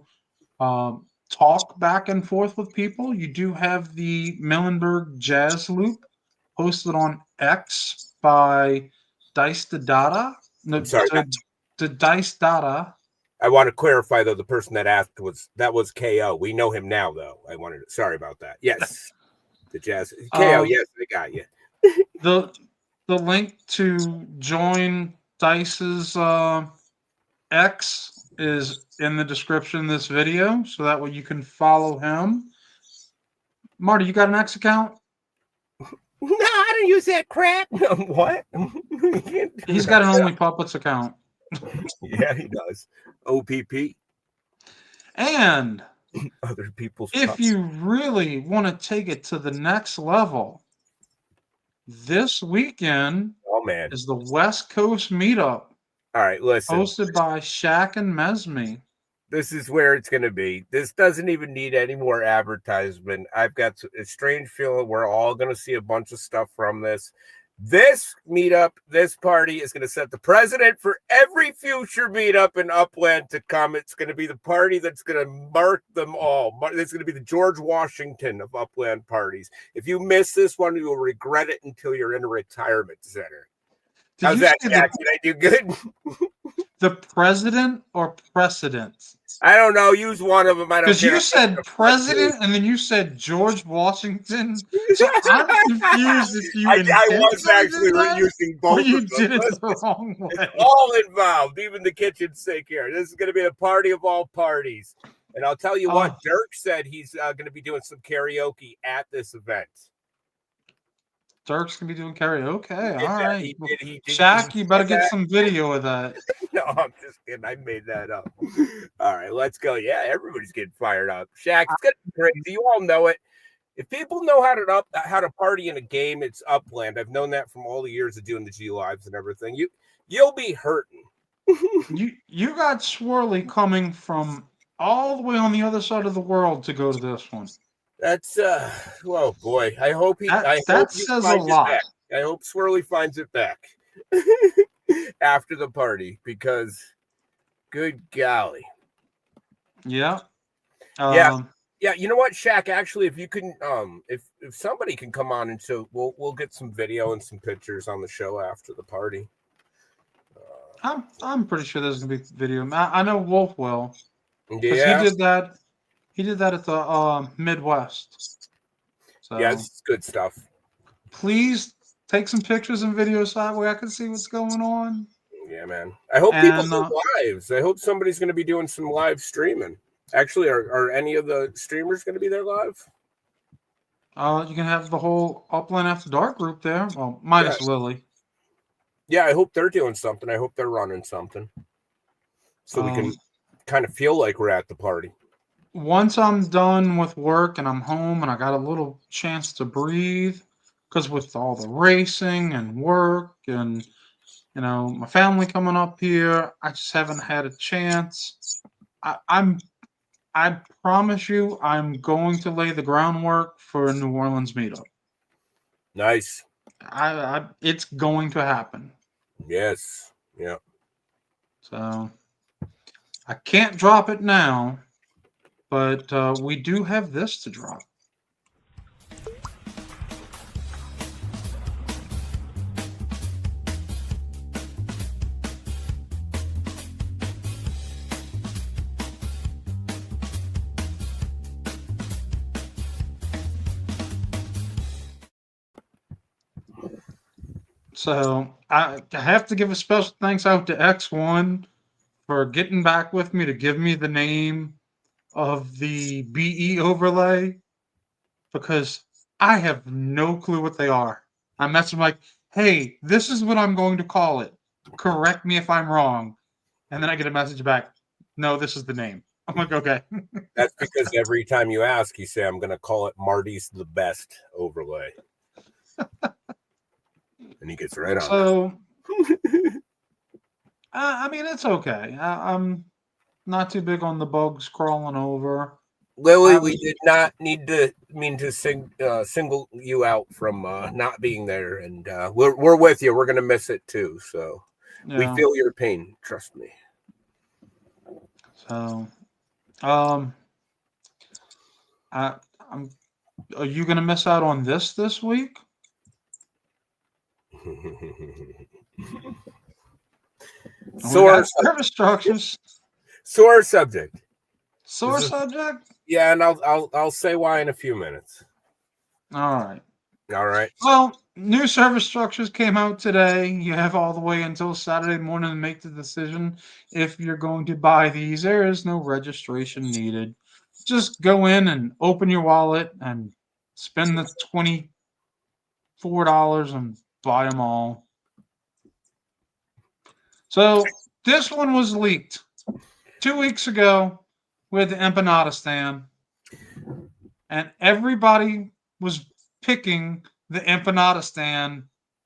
talk back and forth with people, you do have the Millenberg Jazz Loop posted on X by Dice the Data. No, sorry, the Dice Data. I want to clarify, though, the person that asked was KO. We know him now, though. Sorry about that. Yes, the Jazz KO. Yes, I got you. The link to join Dice's X is in the description of this video, so that way you can follow him. Marty, you got an X account? No, I don't use that crap. What? He's got an Only Puppets account. Yeah, he does. OPP. And Other people's if pups. you really want to take it to the next level, this weekend Oh man. is the West Coast meetup All right, listen. hosted by Shaq and Mesme. This is where it's going to be. This doesn't even need any more advertisement. I've got a strange feeling we're all going to see a bunch of stuff from this. This meetup, this party is going to set the precedent for every future meetup in Upland to come. It's going to be the party that's going to mark them all. It's going to be the George Washington of Upland parties. If you miss this one, you will regret it until you're in a retirement center. How's that, Jack? Did I do good? The president or precedent? I don't know. Use one of them. I don't. Because you said president and then you said George Washington. So I'm confused if you. I was actually using both. Or you of them. did it the wrong way. It's all involved, even the kitchen sink here. This is going to be a party of all parties. And I'll tell you what, Dirk said he's going to be doing some karaoke at this event. Dirk's gonna be doing karaoke. All Yeah, right, he did, Shaq, you better get that. some video of that. No, I'm just kidding. I made that up. All right, let's go. Yeah, everybody's getting fired up. Shaq, it's gonna be crazy. You all know it. If people know how to party in a game, it's Upland. I've known that from all the years of doing the G Lives and everything. You'll be hurting. You got Swirly coming from all the way on the other side of the world to go to this one. That's oh boy. I hope he. That hope says a lot. I hope Swirly finds it back after the party because, good golly. Yeah. Yeah. You know what, Shaq? Actually, if you can, if somebody can come on and show, we'll get some video and some pictures on the show after the party. I'm pretty sure there's gonna be video. I know Wolf will. Yeah. He did that. He did that at the Midwest. So yeah, it's good stuff. Please take some pictures and videos so that way I can see what's going on. Yeah, man. I hope people do lives. I hope somebody's going to be doing some live streaming. Actually, are any of the streamers going to be there live? You can have the whole Upland After Dark group there. Well, minus Lily. Yeah, I hope they're doing something. I hope they're running something. So we can kind of feel like we're at the party. Once I'm done with work and I'm home and I got a little chance to breathe, because with all the racing and work and, you know, my family coming up here, I just haven't had a chance. I promise you, I'm going to lay the groundwork for a New Orleans meetup. Nice. It's going to happen. Yes. Yeah. So I can't drop it now, but we do have this to drop. So I have to give a special thanks out to X1 for getting back with me to give me the name of the BE overlay, because I have no clue what they are. I messaged him like, hey, this is what I'm going to call it. Correct me if I'm wrong. And then I get a message back, no, this is the name. I'm like, okay. That's because every time you ask, you say, I'm going to call it Marty's the Best overlay. And he gets right on. So, I mean, it's okay. I'm not too big on the bugs crawling over. Lily, we did not mean to single you out from not being there, and we're with you. We're gonna miss it too. So we feel your pain. Trust me. So, are you gonna miss out on this week? Sore instructions. Sore subject. Sore subject. Yeah, and I'll say why in a few minutes. All right. All right. Well, new service structures came out today. You have all the way until Saturday morning to make the decision if you're going to buy these. There is no registration needed. Just go in and open your wallet and spend the $24 and buy them all. So this one was leaked 2 weeks ago with the empanada stand, and everybody was picking the empanada stand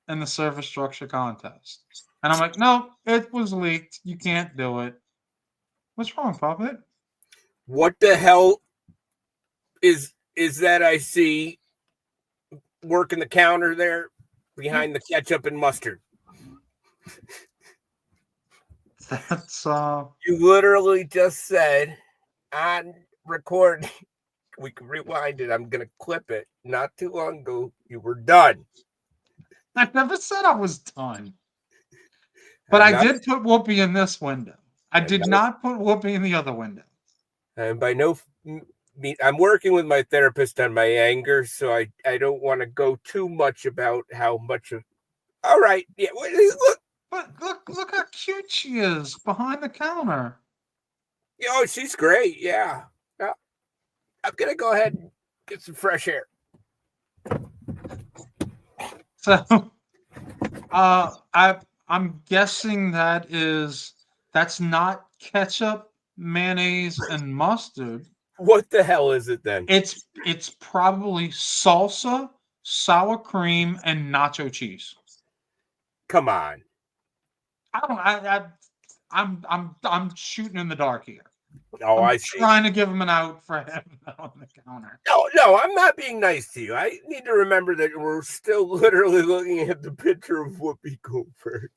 in the service structure contest. And I'm like, no, it was leaked. You can't do it. What's wrong, Puppet? What the hell is that I see working the counter there behind the ketchup and mustard? That's You literally just said on recording. We can rewind it. I'm gonna clip it. Not too long ago, you were done. I never said I was done. But I did put Whoopi in this window. I did not put Whoopi in the other window. And by no I'm working with my therapist on my anger, so I don't want to go too much about how much of. All right, yeah. Look, But look how cute she is behind the counter. oh, she's great. Yeah, I'm gonna go ahead and get some fresh air. So, I'm guessing that's not ketchup, mayonnaise, and mustard. What the hell is it then? It's probably salsa, sour cream, and nacho cheese. Come on. I'm shooting in the dark here. Oh, I'm I see. trying to give him an out for having that on the counter. No, I'm not being nice to you. I need to remember that we're still literally looking at the picture of Whoopi Goldberg.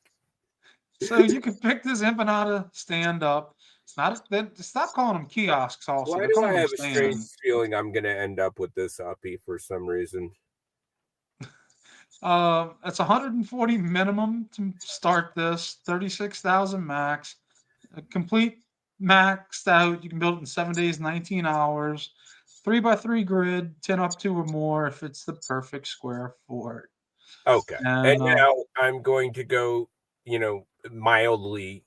So you can pick this empanada stand up. Stop calling them kiosks. Also, Why do I have a strange feeling I'm going to end up with this uppy for some reason? It's 140 minimum to start this. 36,000 max. A complete maxed out. You can build it in 7 days, 19 hours. 3x3 grid, 10 up 2 or more if it's the perfect square for it. Okay. And now I'm going to go, mildly,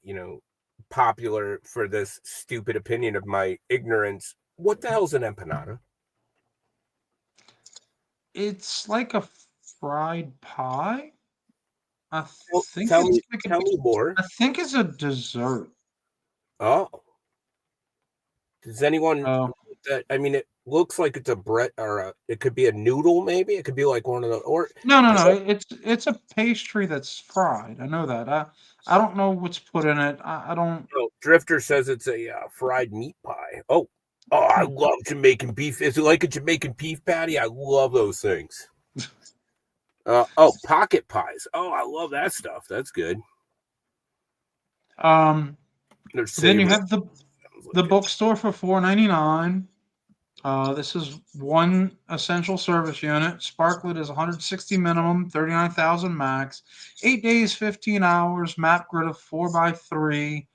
popular for this stupid opinion of my ignorance. What the hell's an empanada? It's like a fried pie. Tell me more. I think it's a dessert. Oh. Does anyone that? I mean, it looks like it's a bread, or it could be a noodle. Maybe it could be like one of the. Or no. It's a pastry that's fried. I know that. I don't know what's put in it. I don't. No, Drifter says it's a fried meat pie. Oh, I love Jamaican beef. Is it like a Jamaican beef patty? I love those things. Pocket pies. Oh, I love that stuff. That's good. Then you have the bookstore for $4.99. This is one essential service unit. Sparklet is 160 minimum, 39,000 max. 8 days, 15 hours. Map grid of 4x3.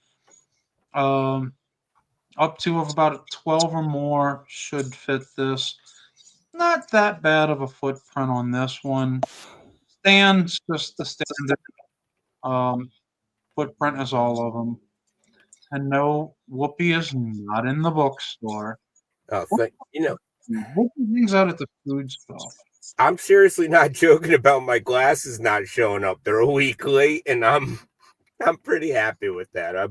Up to of about 12 or more should fit this. Not that bad of a footprint on this one. Stands just the standard footprint is all of them. And no, Whoopi is not in the bookstore. Whoopi hangs out at the food stall. I'm seriously not joking about my glasses not showing up. They're a week late, and I'm pretty happy with that.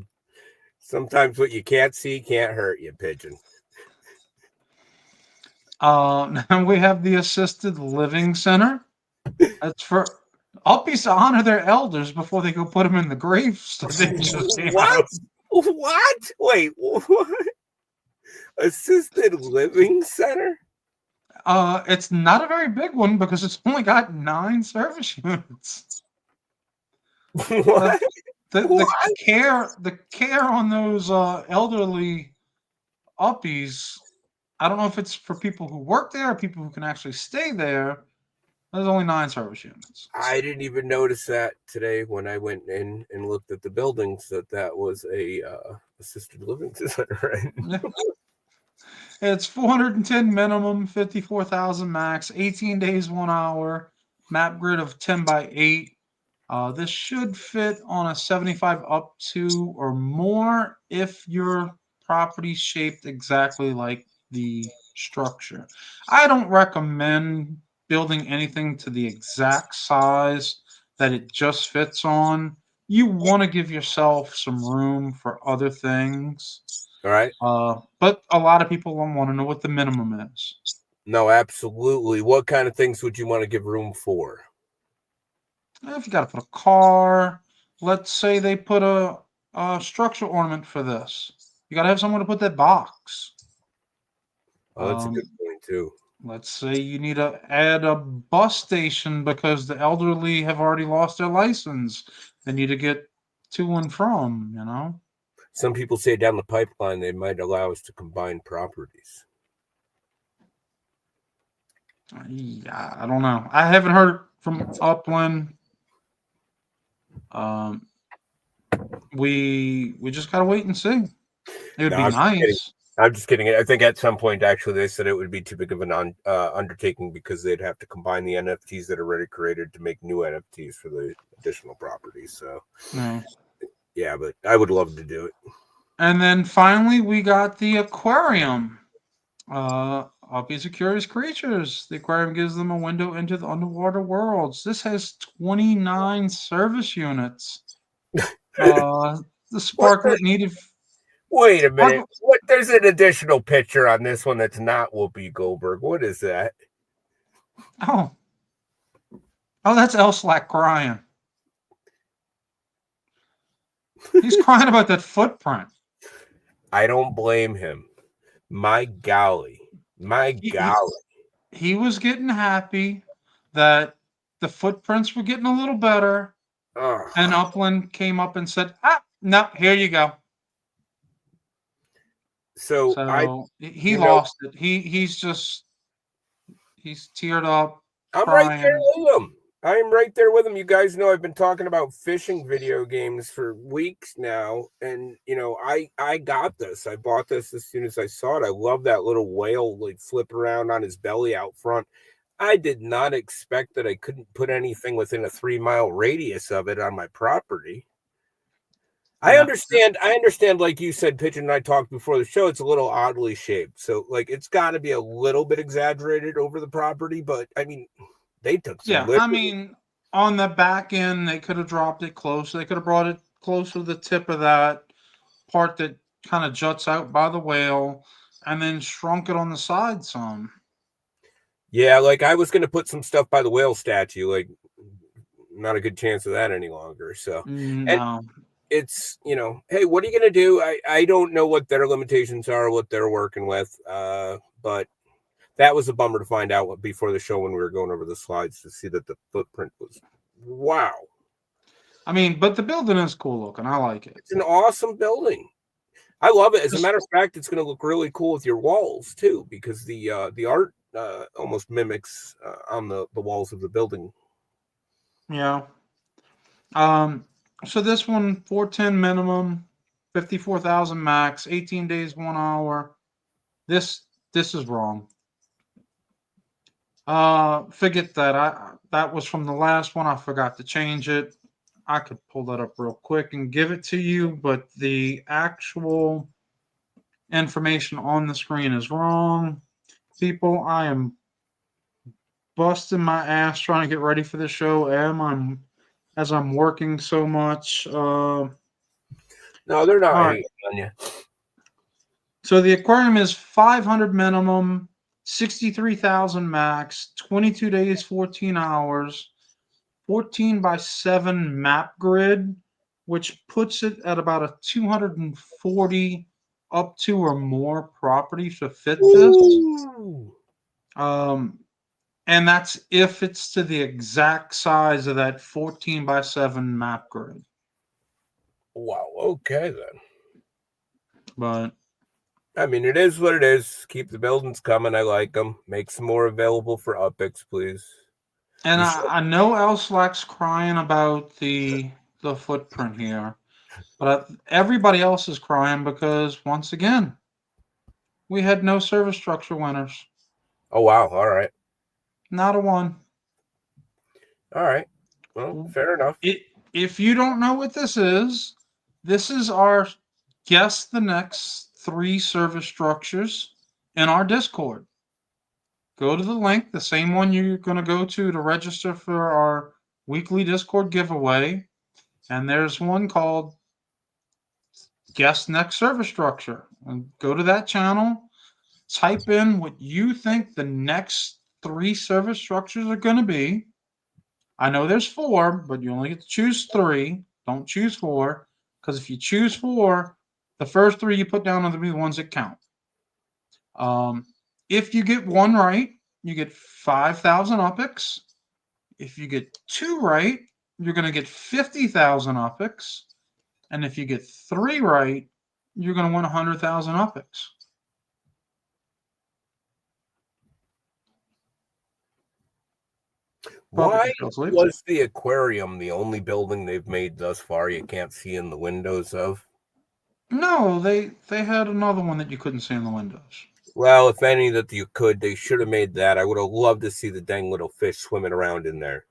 Sometimes what you can't see can't hurt you, Pigeon. Now we have the assisted living center. That's for Uppies to honor their elders before they go put them in the grave. So they just What? Wait, what? Assisted living center? It's not a very big one because it's only got 9 service units. What? The care on those elderly uppies, I don't know if it's for people who work there or people who can actually stay there. There's only 9 service units. I didn't even notice that today when I went in and looked at the buildings that was a assisted living center. Right? It's 410 minimum, 54,000 max, 18 days, 1 hour, map grid of 10 by 8. This should fit on a 75 up to or more if your property's shaped exactly like the structure. I don't recommend building anything to the exact size that it just fits on. You want to give yourself some room for other things. All right. But a lot of people want to know what the minimum is. No, absolutely. What kind of things would you want to give room for? If you got to put a car, let's say they put a structural ornament for this, you got to have somewhere to put that box. Oh, that's a good point too. Let's say you need to add a bus station because the elderly have already lost their license. They need to get to and from, you know. Some people say down the pipeline they might allow us to combine properties. Yeah, I don't know. I haven't heard from Upland. We just gotta wait and see. It would be nice. I'm just kidding. I think at some point, actually, they said it would be too big of an undertaking because they'd have to combine the NFTs that are already created to make new NFTs for the additional properties. So, yeah, but I would love to do it. And then finally, we got the aquarium. Uppies are curious creatures. The aquarium gives them a window into the underwater worlds. This has 29 service units. The Sparklet needed. Wait a minute. What? There's an additional picture on this one that's not Whoopi Goldberg. What is that? Oh, that's Elslack crying. He's crying about that footprint. I don't blame him. My golly. He was getting happy that the footprints were getting a little better. And Upland came up and said, no, here you go. So he lost it. He's teared up. I'm right there with him. I'm right there with him. You guys know I've been talking about fishing video games for weeks now. And, you know, I got this. I bought this as soon as I saw it. I love that little whale like flip around on his belly out front. I did not expect that I couldn't put anything within a 3-mile radius of it on my property. I understand, like you said, Pigeon and I talked before the show, it's a little oddly shaped. So, like, it's got to be a little bit exaggerated over the property. But, I mean, they took some liberty. I mean, on the back end, they could have dropped it closer. They could have brought it closer to the tip of that part that kind of juts out by the whale and then shrunk it on the side some. Yeah, like I was going to put some stuff by the whale statue. Like, not a good chance of that any longer. So, no. It's, you know, hey, what are you going to do? I don't know what their limitations are, what they're working with. But that was a bummer to find out before the show when we were going over the slides to see that the footprint was, wow. I mean, but the building is cool looking. I like it. It's an awesome building. I love it. As a matter of fact, it's going to look really cool with your walls too, because the art almost mimics on the walls of the building. Yeah. So this one, 410 minimum, 54,000 max, 18 days, 1 hour. This is wrong. Forget that. That was from the last one. I forgot to change it. I could pull that up real quick and give it to you, but the actual information on the screen is wrong. People, I am busting my ass trying to get ready for the show. As I'm working so much. No, they're not hating on you. So the aquarium is 500 minimum, 63,000 max, 22 days, 14 hours, 14 by 7 map grid, which puts it at about a 240 up to or more property to fit this. And that's if it's to the exact size of that 14 by 7 map grid. Wow. Okay, then. But I mean, it is what it is. Keep the buildings coming. I like them. Make some more available for Upix, please. And I know Elslack's crying about the footprint here, but everybody else is crying because once again, we had no service structure winners. Oh wow! All right, Not a one. all right. Well, fair enough. If you don't know what this is our guess the next 3 service structures in our Discord. Go to the link, the same one you're going to go to register for our weekly Discord giveaway. And there's one called Guess Next Service Structure. And go to that channel, type in what you think the next 3 service structures are going to be. I know there's 4, but you only get to choose 3. Don't choose 4, because if you choose 4, the first 3 you put down are the ones that count. If you get 1 right, you get 5,000 UPIX. If you get 2 right, you're going to get 50,000 UPIX. And if you get 3 right, you're going to win 100,000 UPIX. Why was the aquarium the only building they've made thus far you can't see in the windows of? No, they had another one that you couldn't see in the windows. Well, if any that you could, they should have made that. I would have loved to see the dang little fish swimming around in there.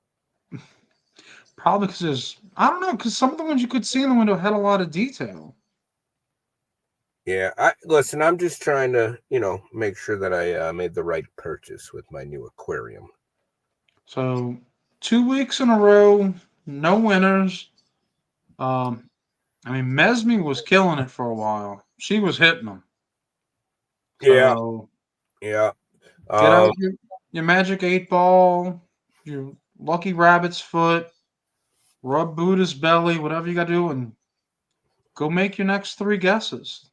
Probably because because some of the ones you could see in the window had a lot of detail. Yeah, listen, I'm just trying to, make sure that I made the right purchase with my new aquarium. So 2 weeks in a row, no winners. Mesme was killing it for a while. She was hitting them. So, yeah. Get out your magic 8-ball, your lucky rabbit's foot, rub Buddha's belly, whatever you got to do, and go make your next 3 guesses.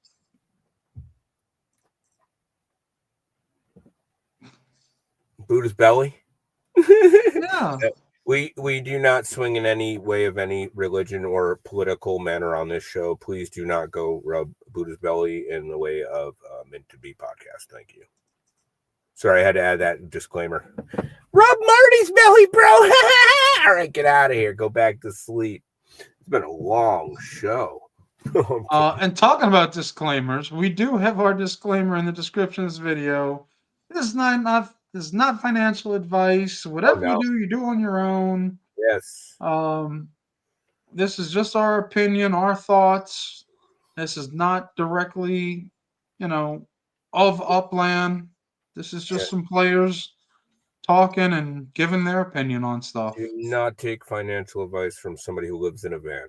Buddha's belly? Yeah. We do not swing in any way of any religion or political manner on this show. Please do not go rub Buddha's belly in the way of Meant to Be podcast. Thank you. Sorry, I had to add that disclaimer. Rub Marty's belly, bro. All right, get out of here. Go back to sleep. It's been a long show. And talking about disclaimers, we do have our disclaimer in the description of this video. This is not financial advice. Whatever you do on your own. Yes. This is just our opinion, our thoughts. This is not directly, of Upland. This is just some players talking and giving their opinion on stuff. Do not take financial advice from somebody who lives in a van.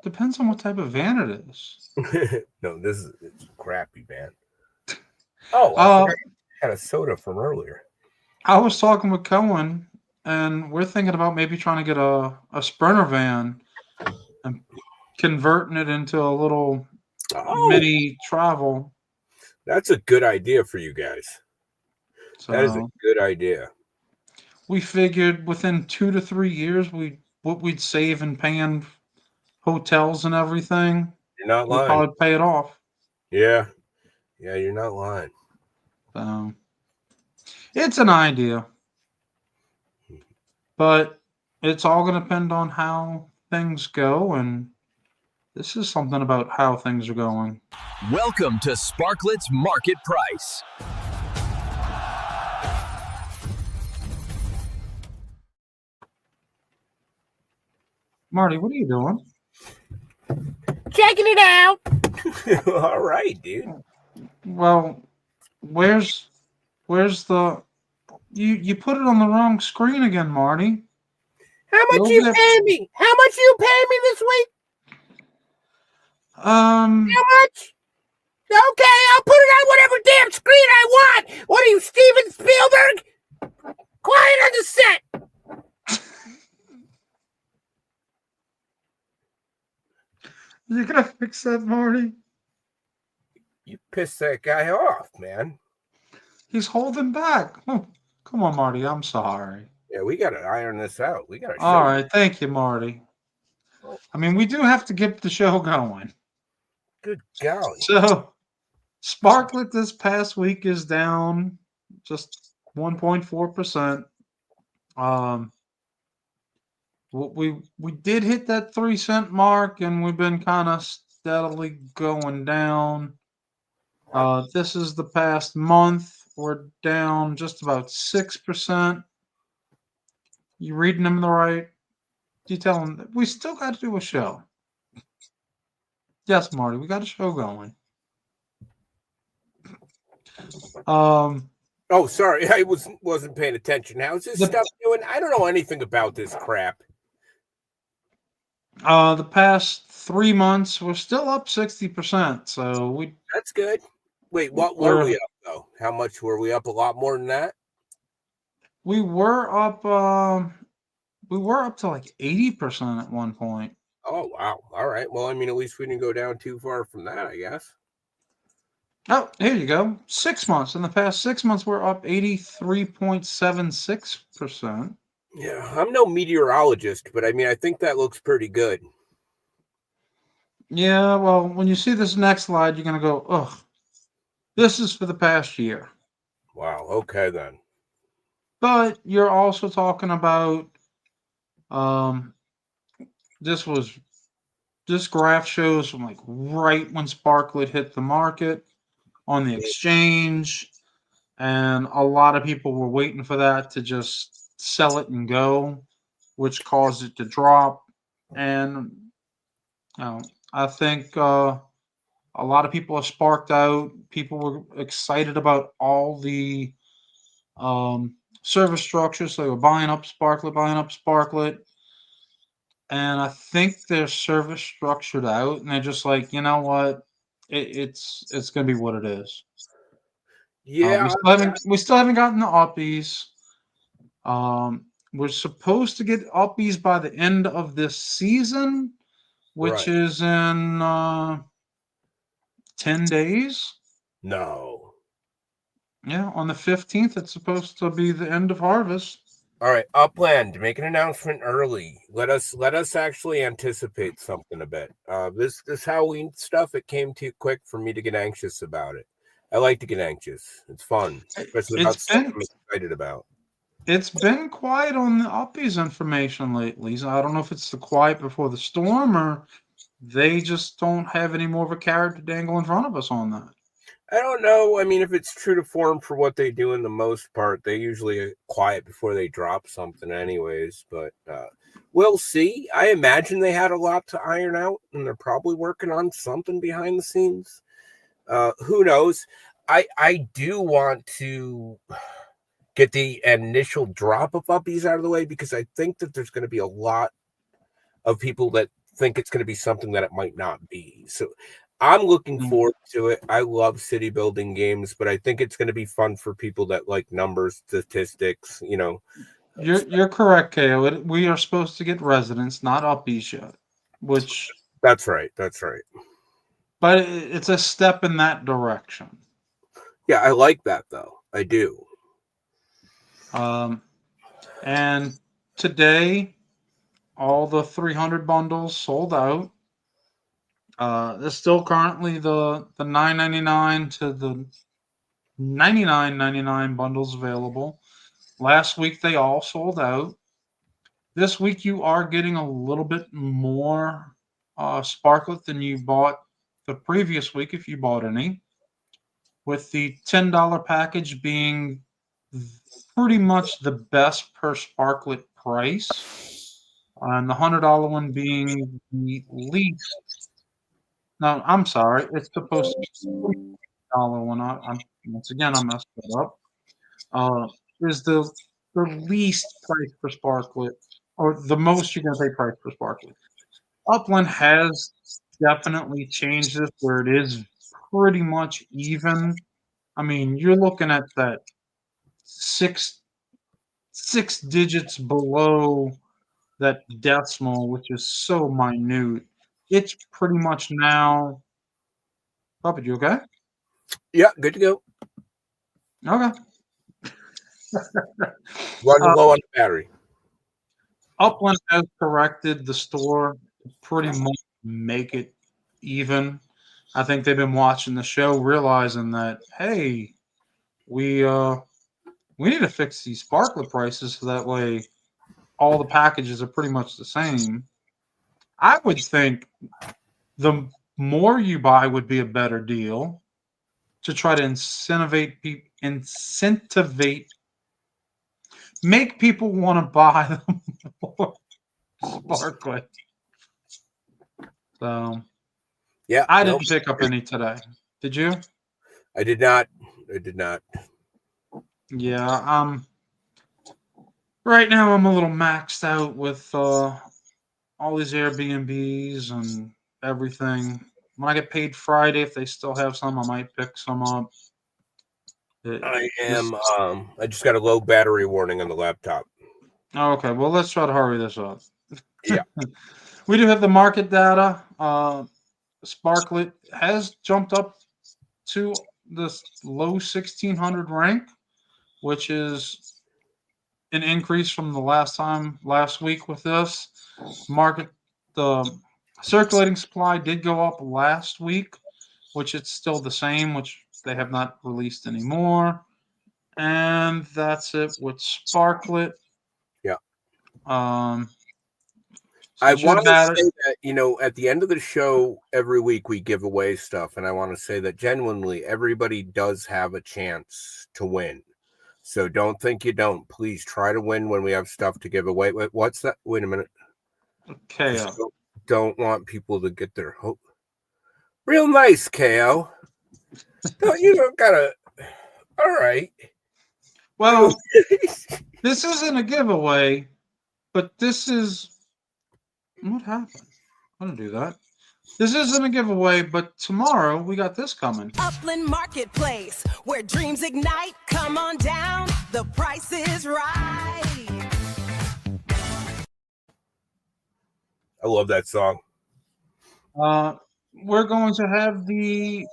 Depends on what type of van it is. No, it's a crappy van. Oh, I had a soda from earlier. I was talking with Cohen, and we're thinking about maybe trying to get a Sprinter van and converting it into a little mini travel. That's a good idea for you guys. So that is a good idea. We figured within 2 to 3 years, what we'd save in paying hotels and everything. You're not lying. We'd probably pay it off. Yeah, you're not lying. So it's an idea, but it's all going to depend on how things go, and this is something about how things are going. Welcome to Sparklet's Market Price. Marty, what are you doing? Checking it out. All right, dude. Well, where's the you put it on the wrong screen again, Marty. How much you pay me? How much you pay me this week? How much? Okay, I'll put it on whatever damn screen I want. What are you, Steven Spielberg? Quiet on the set. You gonna fix that, Marty? You pissed that guy off, man. He's holding back. Oh, come on, Marty. I'm sorry. Yeah, we gotta iron this out. We gotta. All right, thank you, Marty. I mean, we do have to get the show going. Good golly. So, Sparklet this past week is down just 1.4%. We did hit that 3 cent mark, and we've been kind of steadily going down. This is the past month. We're down just about 6%. You reading them the right? You tell them that we still got to do a show. Yes, Marty, we got a show going. Oh, sorry, I wasn't paying attention. How's this stuff doing? I don't know anything about this crap. The past 3 months, we're still up 60%. So That's good. Wait, what were we up though? How much were we up? A lot more than that. we were up. We were up to like 80% at one point. Oh wow! All right. Well, I mean, at least we didn't go down too far from that, I guess. Oh, here you go. 6 months. In the past 6 months, we're up 83.76%. Yeah, I'm no meteorologist, but I mean, I think that looks pretty good. Yeah, well, when you see this next slide, you're going to go, ugh, this is for the past year. Wow. Okay, then. But you're also talking about this graph shows from like right when Sparklet hit the market on the exchange, and a lot of people were waiting for that to just sell it and go, which caused it to drop. And I think a lot of people are sparked out. People were excited about all the service structures. So they were buying up Sparklet. And I think they're service structured out, and they're just like, you know what, it's going to be what it is. Yeah. We still haven't gotten the uppies. We're supposed to get uppies by the end of this season, which is in 10 days. No. Yeah, on the 15th, it's supposed to be the end of harvest. All right, Upland, make an announcement early. Let us actually anticipate something a bit. This Halloween stuff, it came too quick for me to get anxious about it. I like to get anxious. It's fun, especially about something I'm excited about. It's been quiet on the uppies information lately. So I don't know if it's the quiet before the storm or they just don't have any more of a carrot to dangle in front of us on that. I don't know. I mean, if it's true to form for what they do in the most part, they usually quiet before they drop something anyways. But we'll see. I imagine they had a lot to iron out, and they're probably working on something behind the scenes. Who knows? I do want to get the initial drop of uppies out of the way because I think that there's going to be a lot of people that think it's going to be something that it might not be. So I'm looking forward to it. I love city building games, but I think it's going to be fun for people that like numbers, statistics, you know. You're correct, KO. We are supposed to get residents, not uppies yet. Which That's right. That's right. But it's a step in that direction. Yeah, I like that though. I do. And today, all the 300 bundles sold out. There's still currently the $9.99 to the $99.99 bundles available. Last week they all sold out. This week you are getting a little bit more Sparklet than you bought the previous week if you bought any. With the $10 package being pretty much the best per Sparklet price, and the $100 one being the least. No, I'm sorry. It's supposed to be the $100 one. Once again, I messed it up. Is the least price per Sparklet, or the most you're going to pay price per Sparklet. Upland has definitely changed this where it is pretty much even. I mean, you're looking at that six digits below that decimal, which is so minute. It's pretty much now. Puppet, you okay? Yeah, good to go. Okay. Running low on the battery. Upland has corrected the store to pretty much make it even. I think they've been watching the show, realizing that, hey, we need to fix these Sparklet prices so that way all the packages are pretty much the same. I would think the more you buy would be a better deal, to try to make people want to buy them more Sparklet. So Yeah, I nope. didn't pick up any today. Did you? I did not. I did not. Yeah. Right now I'm a little maxed out with all these Airbnbs and everything. When I get paid Friday, if they still have some, I might pick some up. I am. I just got a low battery warning on the laptop. Okay, well, let's try to hurry this up. Yeah. We do have the market data. Sparklet has jumped up to this low 1600 rank, which is an increase from the last week with this. The circulating supply did go up last week, which it's still the same, which they have not released anymore. And that's it with Sparklet. Yeah. I Since you're want to bad say that, at the end of the show, every week we give away stuff. And I want to say that genuinely, everybody does have a chance to win. So don't think you don't. Please try to win when we have stuff to give away. Wait, what's that? Wait a minute. KO. Don't want people to get their hope. Real nice, KO. You don't gotta. All right. Well, this isn't a giveaway, but this is. What happened? I didn't do that. This isn't a giveaway, but tomorrow we got this coming. Upland Marketplace, where dreams ignite. Come on down, the price is right. I love that song. We're going to have the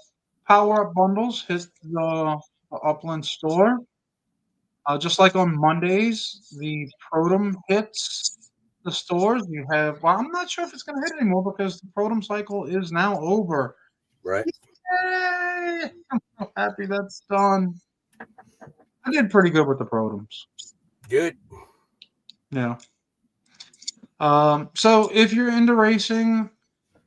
power-up bundles hit the Upland store. Just like on Mondays, the Protum hits the stores. You have, well, I'm not sure if it's going to hit anymore because the Protum cycle is now over. Right. Yay! I'm so happy that's done. I did pretty good with the Protums. Good. Yeah. So if you're into racing,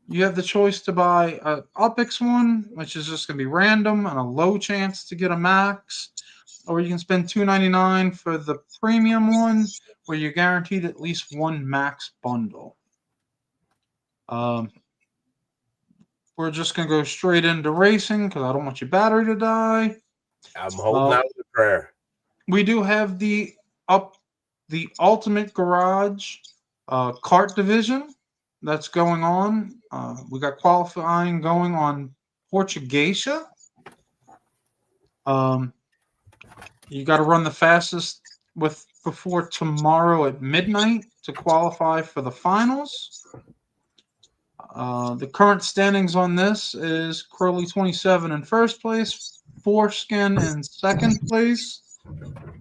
you have the choice to buy a Upix one, which is just going to be random and a low chance to get a max, or you can spend $2.99 for the premium one, where you're guaranteed at least one max bundle. We're just going to go straight into racing because I don't want your battery to die. I'm holding out the prayer. We do have the Ultimate Garage kart division that's going on. We got qualifying going on Portugasia. You got to run the fastest before tomorrow at midnight to qualify for the finals. The current standings on this is Crowley 27 in first place, Foreskin in second place,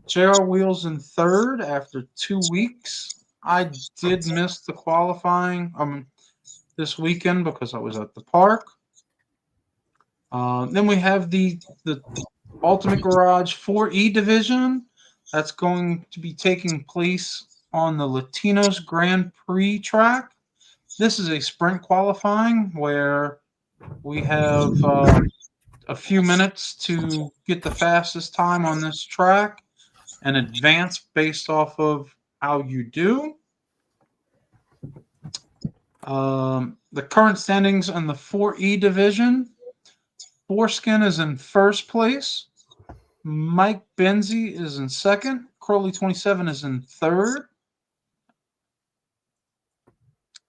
JR Wheels in third after 2 weeks. I did miss the qualifying this weekend because I was at the park. Then we have the Ultimate Garage 4E division. That's going to be taking place on the Latinos Grand Prix track. This is a sprint qualifying where we have a few minutes to get the fastest time on this track and advance based off of how you do. The current standings in the 4E division, Foreskin is in first place. Mike Benzie is in second. Crowley 27 is in third.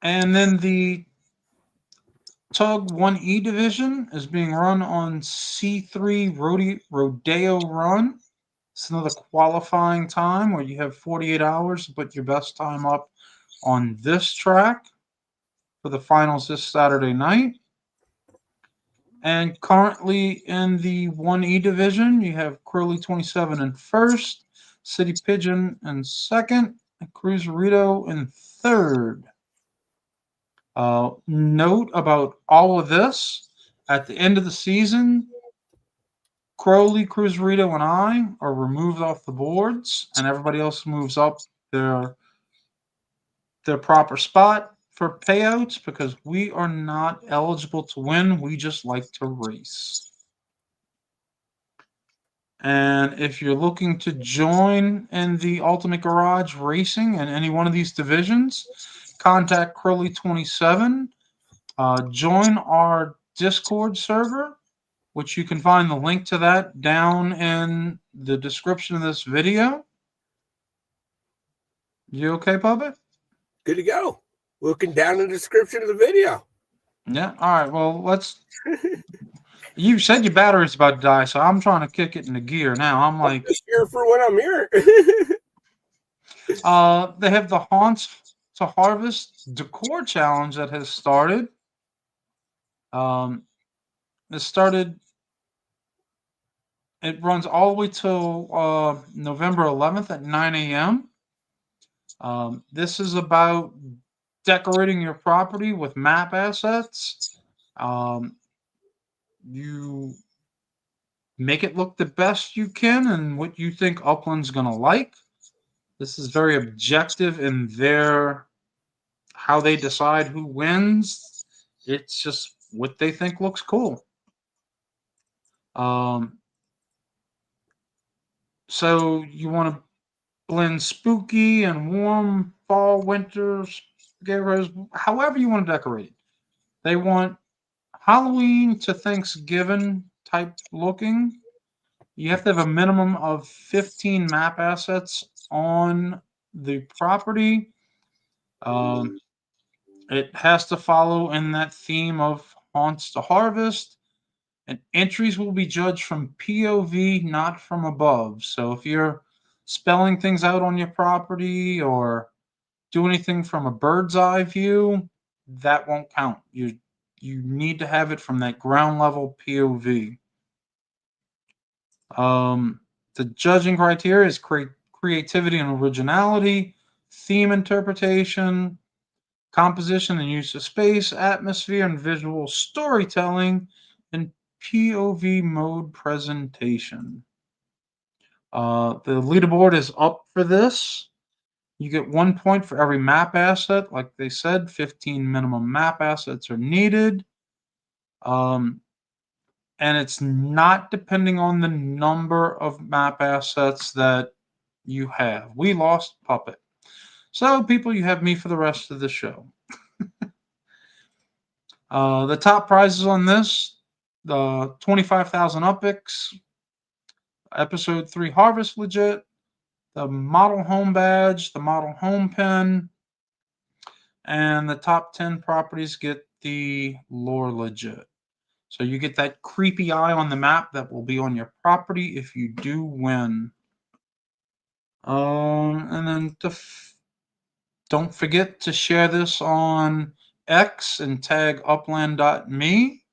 And then the Tug 1E division is being run on C3 Rodeo Run. It's another qualifying time where you have 48 hours to put your best time up on this track for the finals this Saturday night. And currently in the 1E division, you have Crowley 27 in first, CityPigeon in second, and Cruiserito in third. Note about all of this, at the end of the season, Crowley, Cruiserito, and I are removed off the boards, and everybody else moves up their proper spot for payouts because we are not eligible to win. We just like to race. And if you're looking to join in the Ultimate Garage Racing in any one of these divisions, contact Crowley27. Join our Discord server, which you can find the link to that down in the description of this video. You okay, Puppet? Good to go. Looking down in the description of the video. Yeah. All right. Well, let's. You said your battery's about to die, so I'm trying to kick it into gear now. I'm like, Just here for when I'm here. they have the Haunts to Harvest decor challenge that has started. It started. It runs all the way till November 11th at 9 a.m. This is about decorating your property with map assets. You make it look the best you can and what you think Upland's going to like. This is very objective in their how they decide who wins. It's just what they think looks cool. So you want to blend spooky and warm fall, winter, however you want to decorate it. They want Halloween to Thanksgiving type looking. You have to have a minimum of 15 map assets on the property. It has to follow in that theme of Haunts to Harvest. And entries will be judged from POV, not from above. So if you're spelling things out on your property or do anything from a bird's eye view, that won't count. You need to have it from that ground level POV. The judging criteria is creativity and originality, theme interpretation, composition and use of space, atmosphere and visual storytelling, and POV mode presentation. The leaderboard is up for this. You get 1 point for every map asset. Like they said, 15 minimum map assets are needed. And it's not depending on the number of map assets that you have. We lost Puppet. So, people, you have me for the rest of the show. The top prizes on this, the 25,000 Upix, Episode 3 Harvest Legit, the Model Home Badge, the Model Home Pen, and the top 10 properties get the Lore Legit. So you get that creepy eye on the map that will be on your property if you do win. And then don't forget to share this on X and tag upland.me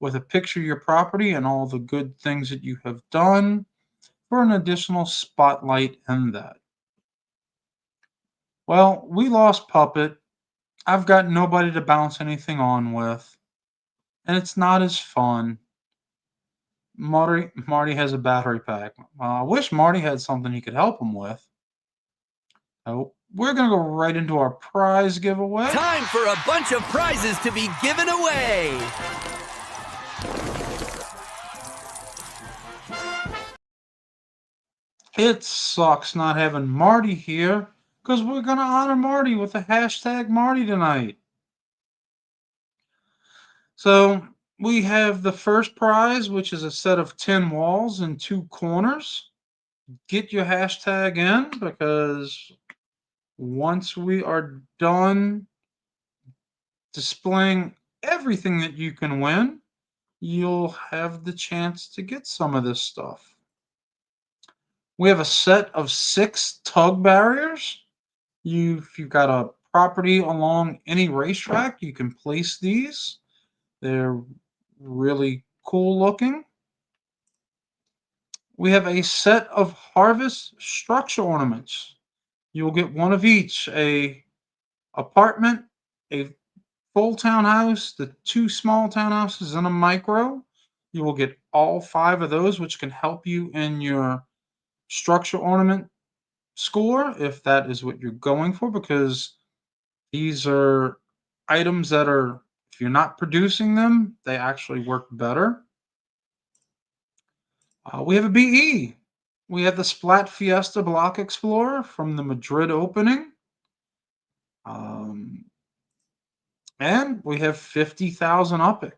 with a picture of your property and all the good things that you have done for an additional spotlight in that. Well, we lost Puppet. I've got nobody to bounce anything on with, and it's not as fun. Marty has a battery pack. I wish Marty had something he could help him with. So we're going to go right into our prize giveaway. Time for a bunch of prizes to be given away. It sucks not having Marty here because we're going to honor Marty with the hashtag Marty tonight. So we have the first prize, which is a set of 10 walls and 2 corners. Get your hashtag in because once we are done displaying everything that you can win, you'll have the chance to get some of this stuff. We have a set of 6 tug barriers. If you've got a property along any racetrack, you can place these. They're really cool looking. We have a set of harvest structure ornaments. You'll get one of each, a apartment, a full townhouse, the 2 small townhouses, and a micro. You will get all 5 of those, which can help you in your structure ornament score if that is what you're going for, because these are items that are, if you're not producing them, they actually work better. We have a BE. We have the Splat Fiesta Block Explorer from the Madrid opening. And we have 50,000 UPIX.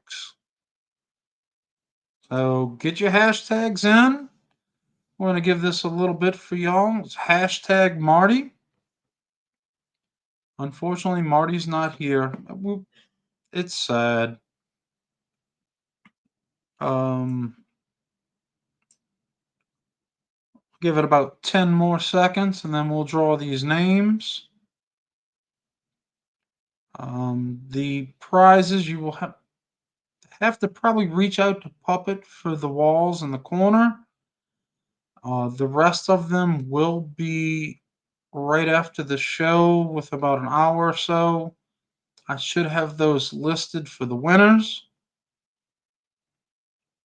So get your hashtags in. We're going to give this a little bit for y'all. It's hashtag Marty. Unfortunately, Marty's not here. It's sad. Give it about 10 more seconds, and then we'll draw these names. The prizes, you will have to probably reach out to Puppet for the walls in the corner. The rest of them will be right after the show with about an hour or so. I should have those listed for the winners.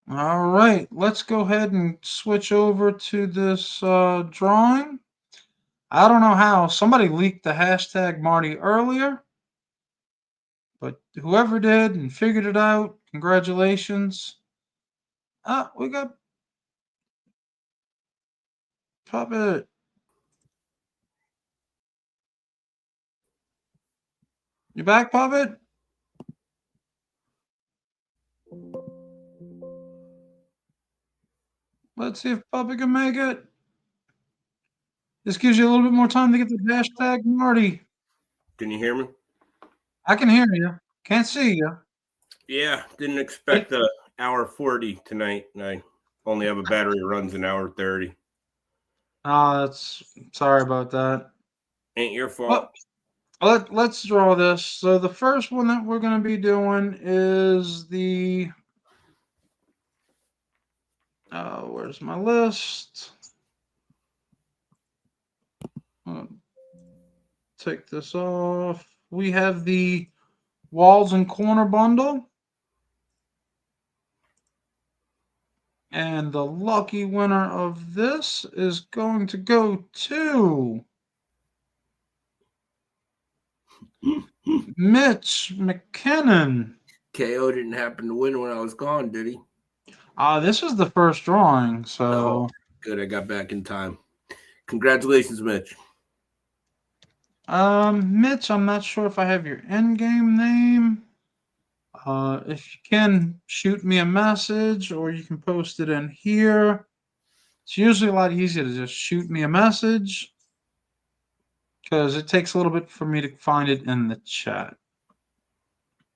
All right, let's go ahead and switch over to this drawing. I don't know how. Somebody leaked the hashtag Marty earlier, but whoever did and figured it out, congratulations. We got Puppet. You back, Puppet? Let's see if Puppet can make it. This gives you a little bit more time to get the hashtag Marty. Can you hear me? I can hear you. Can't see you. Yeah, didn't expect the hour 40 tonight, and I only have a battery that runs an hour 30. That's sorry about that. Ain't your fault. Let's draw this. So the first one that we're going to be doing is the where's my list? Take this off. We have the walls and corner bundle. And the lucky winner of this is going to go to Mitch McKinnon. KO didn't happen to win when I was gone, did he? This is the first drawing, so Oh, good. I got back in time. Congratulations, Mitch. Mitch, I'm not sure if I have your in-game name. If you can, shoot me a message, or you can post it in here. It's usually a lot easier to just shoot me a message, because it takes a little bit for me to find it in the chat.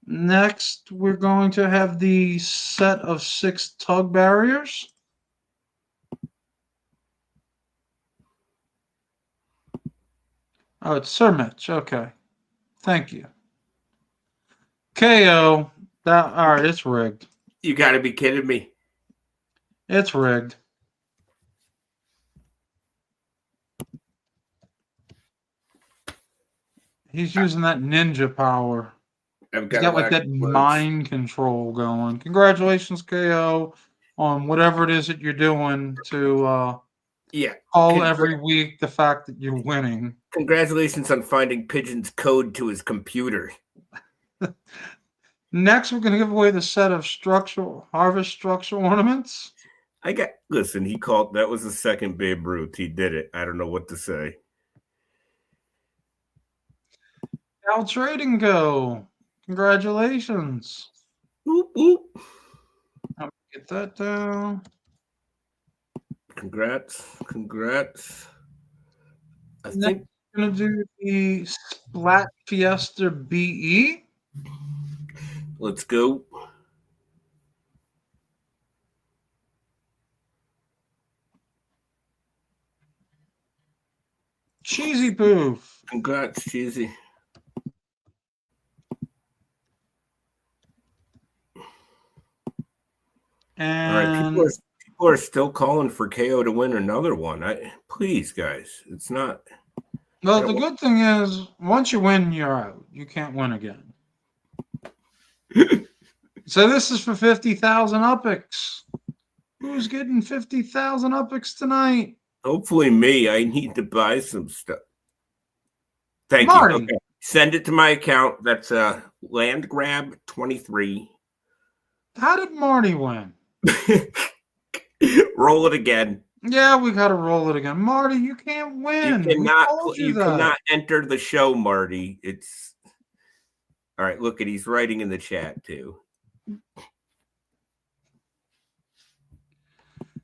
Next, we're going to have the set of 6 tug barriers. Oh, it's Sir Mitch. Okay. Thank you. KO. All right, it's rigged. You got to be kidding me. It's rigged. He's using that ninja power. He's got like that mind control going. Congratulations, KO, on whatever it is that you're doing to call every week the fact that you're winning. Congratulations on finding Pigeon's code to his computer. Next, we're going to give away the set of harvest structural ornaments. Listen, he called, that was the second Babe Ruth. He did it. I don't know what to say. Al Trading Co. Congratulations. Whoop, whoop. I'll get that down. Congrats. I Next, think we're going to do the Splat Fiesta BE. Let's go. Cheesy Poof. Congrats, Cheesy. And all right, people are still calling for KO to win another one. Please, guys, it's not. Well, the good thing is, once you win, you're out. You can't win again. So this is for 50,000 UPIX. Who's getting 50,000 UPIX tonight? Hopefully me. I need to buy some stuff. Thank Marty. you. Okay. Send it to my account. That's Landgrab 23. How did Marty win? Roll it again. Yeah, we got to roll it again. Marty, you can't win. You cannot enter the show, Marty. It's all right. Look at he's writing in the chat too.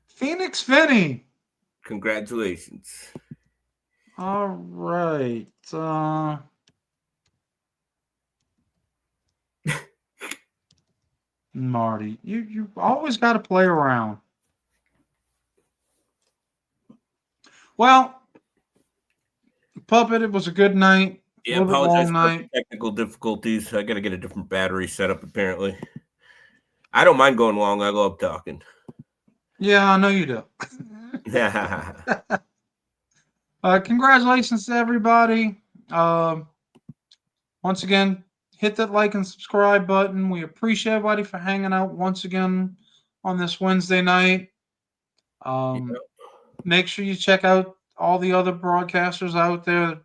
Phoenix Vinny. Congratulations. All right. Marty, you always got to play around. Well, Puppet, it was a good night. Yeah, a little bit apologize long for night. technical difficulties. I got to get a different battery set up, apparently. I don't mind going long. I love talking. Yeah, I know you do. Congratulations to everybody. Once again, hit that like and subscribe button. We appreciate everybody for hanging out once again on this Wednesday night. Make sure you check out all the other broadcasters out there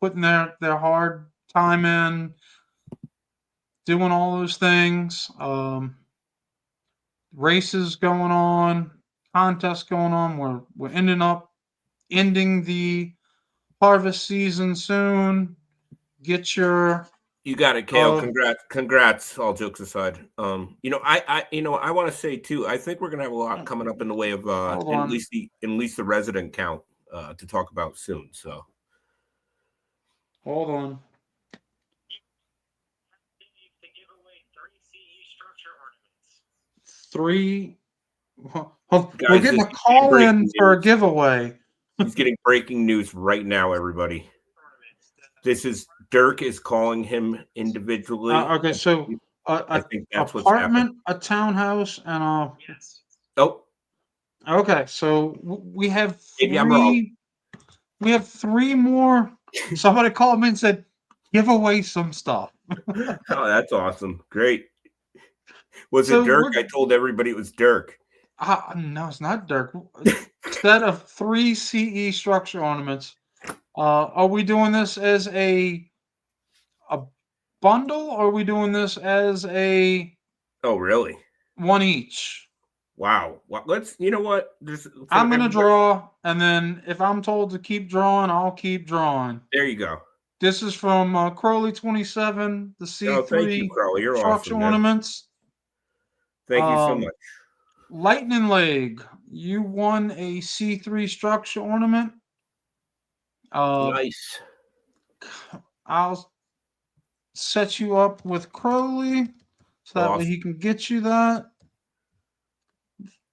putting their hard time in, doing all those things. Races going on, contests going on. We're ending the harvest season soon. Get your You got it, Kale. Congrats. All jokes aside, I want to say too. I think we're gonna have a lot coming up in the way of at least the resident count to talk about soon. So hold on. Three. We're getting a call in for a giveaway. He's getting breaking news right now, everybody. This is Dirk is calling him individually. Okay, so I think that's what's apartment, a townhouse, and a. Oh. Okay, so we have three. Maybe I'm wrong. We have three more. Somebody called me and said, "Give away some stuff." Oh, that's awesome! Great. Was it Dirk? I told everybody it was Dirk. No, it's not Dirk. Set of 3 CE structure ornaments. Are we doing this as a bundle, or are we doing this as a? Oh, really? One each. Wow. Well, you know what? I'm going to draw, and then if I'm told to keep drawing, I'll keep drawing. There you go. This is from Crowley 27, the C3 thank you, Crowley. You're structure awesome, ornaments. Thank you so much. Lightning Leg, you won a C3 structure ornament. Nice. I'll set you up with Crowley so that way he can get you that.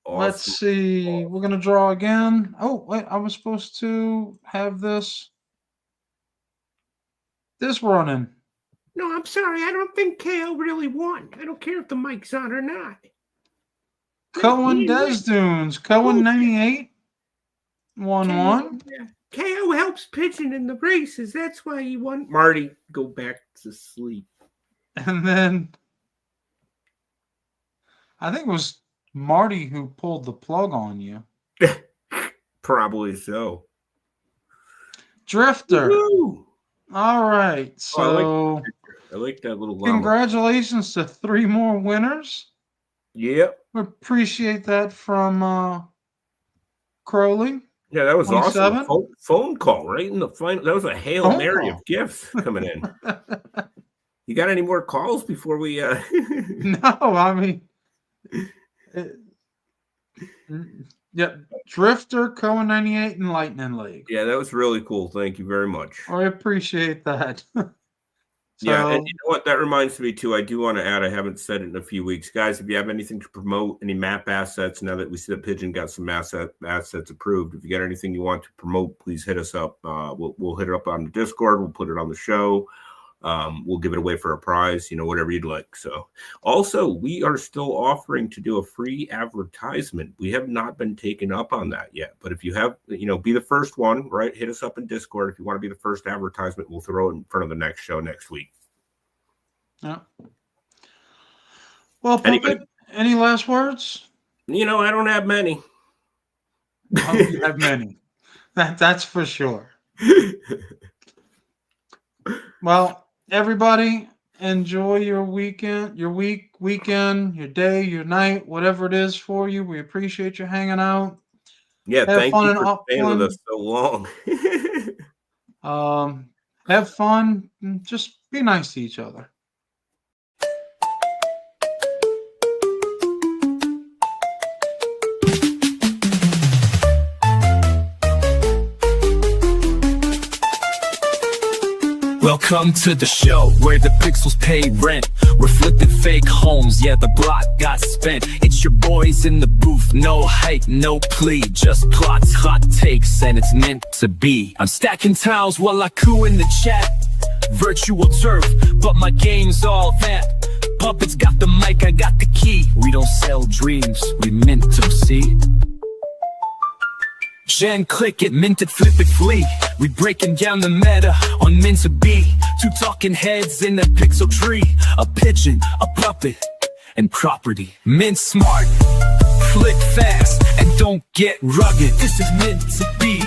Awesome. Let's see. We're going to draw again. Oh, wait. I was supposed to have this running. No, I'm sorry. I don't think KO really won. I don't care if the mic's on or not. Cohen Desdunes. Cohen 98. 1-1. KO helps Pigeon in the races. That's why he won. Marty, go back to sleep. And then I think it was Marty who pulled the plug on you. Probably so. Drifter. Woo-hoo! All right. So I like that little llama. Congratulations to 3 more winners. Yep. We appreciate that from Crowley. Yeah, that was 27. Awesome. Phone call right in the final. That was a Hail Mary of gifts coming in. You got any more calls before we? No, I mean, yeah, Drifter, Cohen 98, and Lightning League. Yeah, that was really cool. Thank you very much. I appreciate that. Yeah, and you know what? That reminds me too. I do want to add. I haven't said it in a few weeks, guys. If you have anything to promote, any map assets, now that we see that Pigeon got some assets approved, if you got anything you want to promote, please hit us up. We'll hit it up on the Discord. We'll put it on the show. We'll give it away for a prize. Whatever you'd like. So, also, we are still offering to do a free advertisement. We have not been taken up on that yet. But if you have, be the first one, right? Hit us up in Discord if you want to be the first advertisement. We'll throw it in front of the next show next week. Yeah. Well, Puppet, any last words? I don't have many. Oh, you have many. That's for sure. Well, everybody, enjoy your weekend, your weekend, your day, your night, whatever it is for you. We appreciate you hanging out. Yeah, Have thank fun you in for staying with Upland. us so long. Have fun. And just be nice to each other. Welcome to the show where the pixels pay rent. We're flipping fake homes, yeah, the block got spent. It's your boys in the booth, no hype, no plea, just plots, hot takes, and it's meant to be. I'm stacking tiles while I coo in the chat. Virtual turf, but my game's all that. Puppets got the mic, I got the key. We don't sell dreams, we mint them, see? Gen click it, mint it, flip it, flee. We breaking down the meta on mint to be. Two talking heads in a pixel tree. A pigeon, a puppet, and property. Mint smart, flick fast, and don't get rugged. This is meant to be.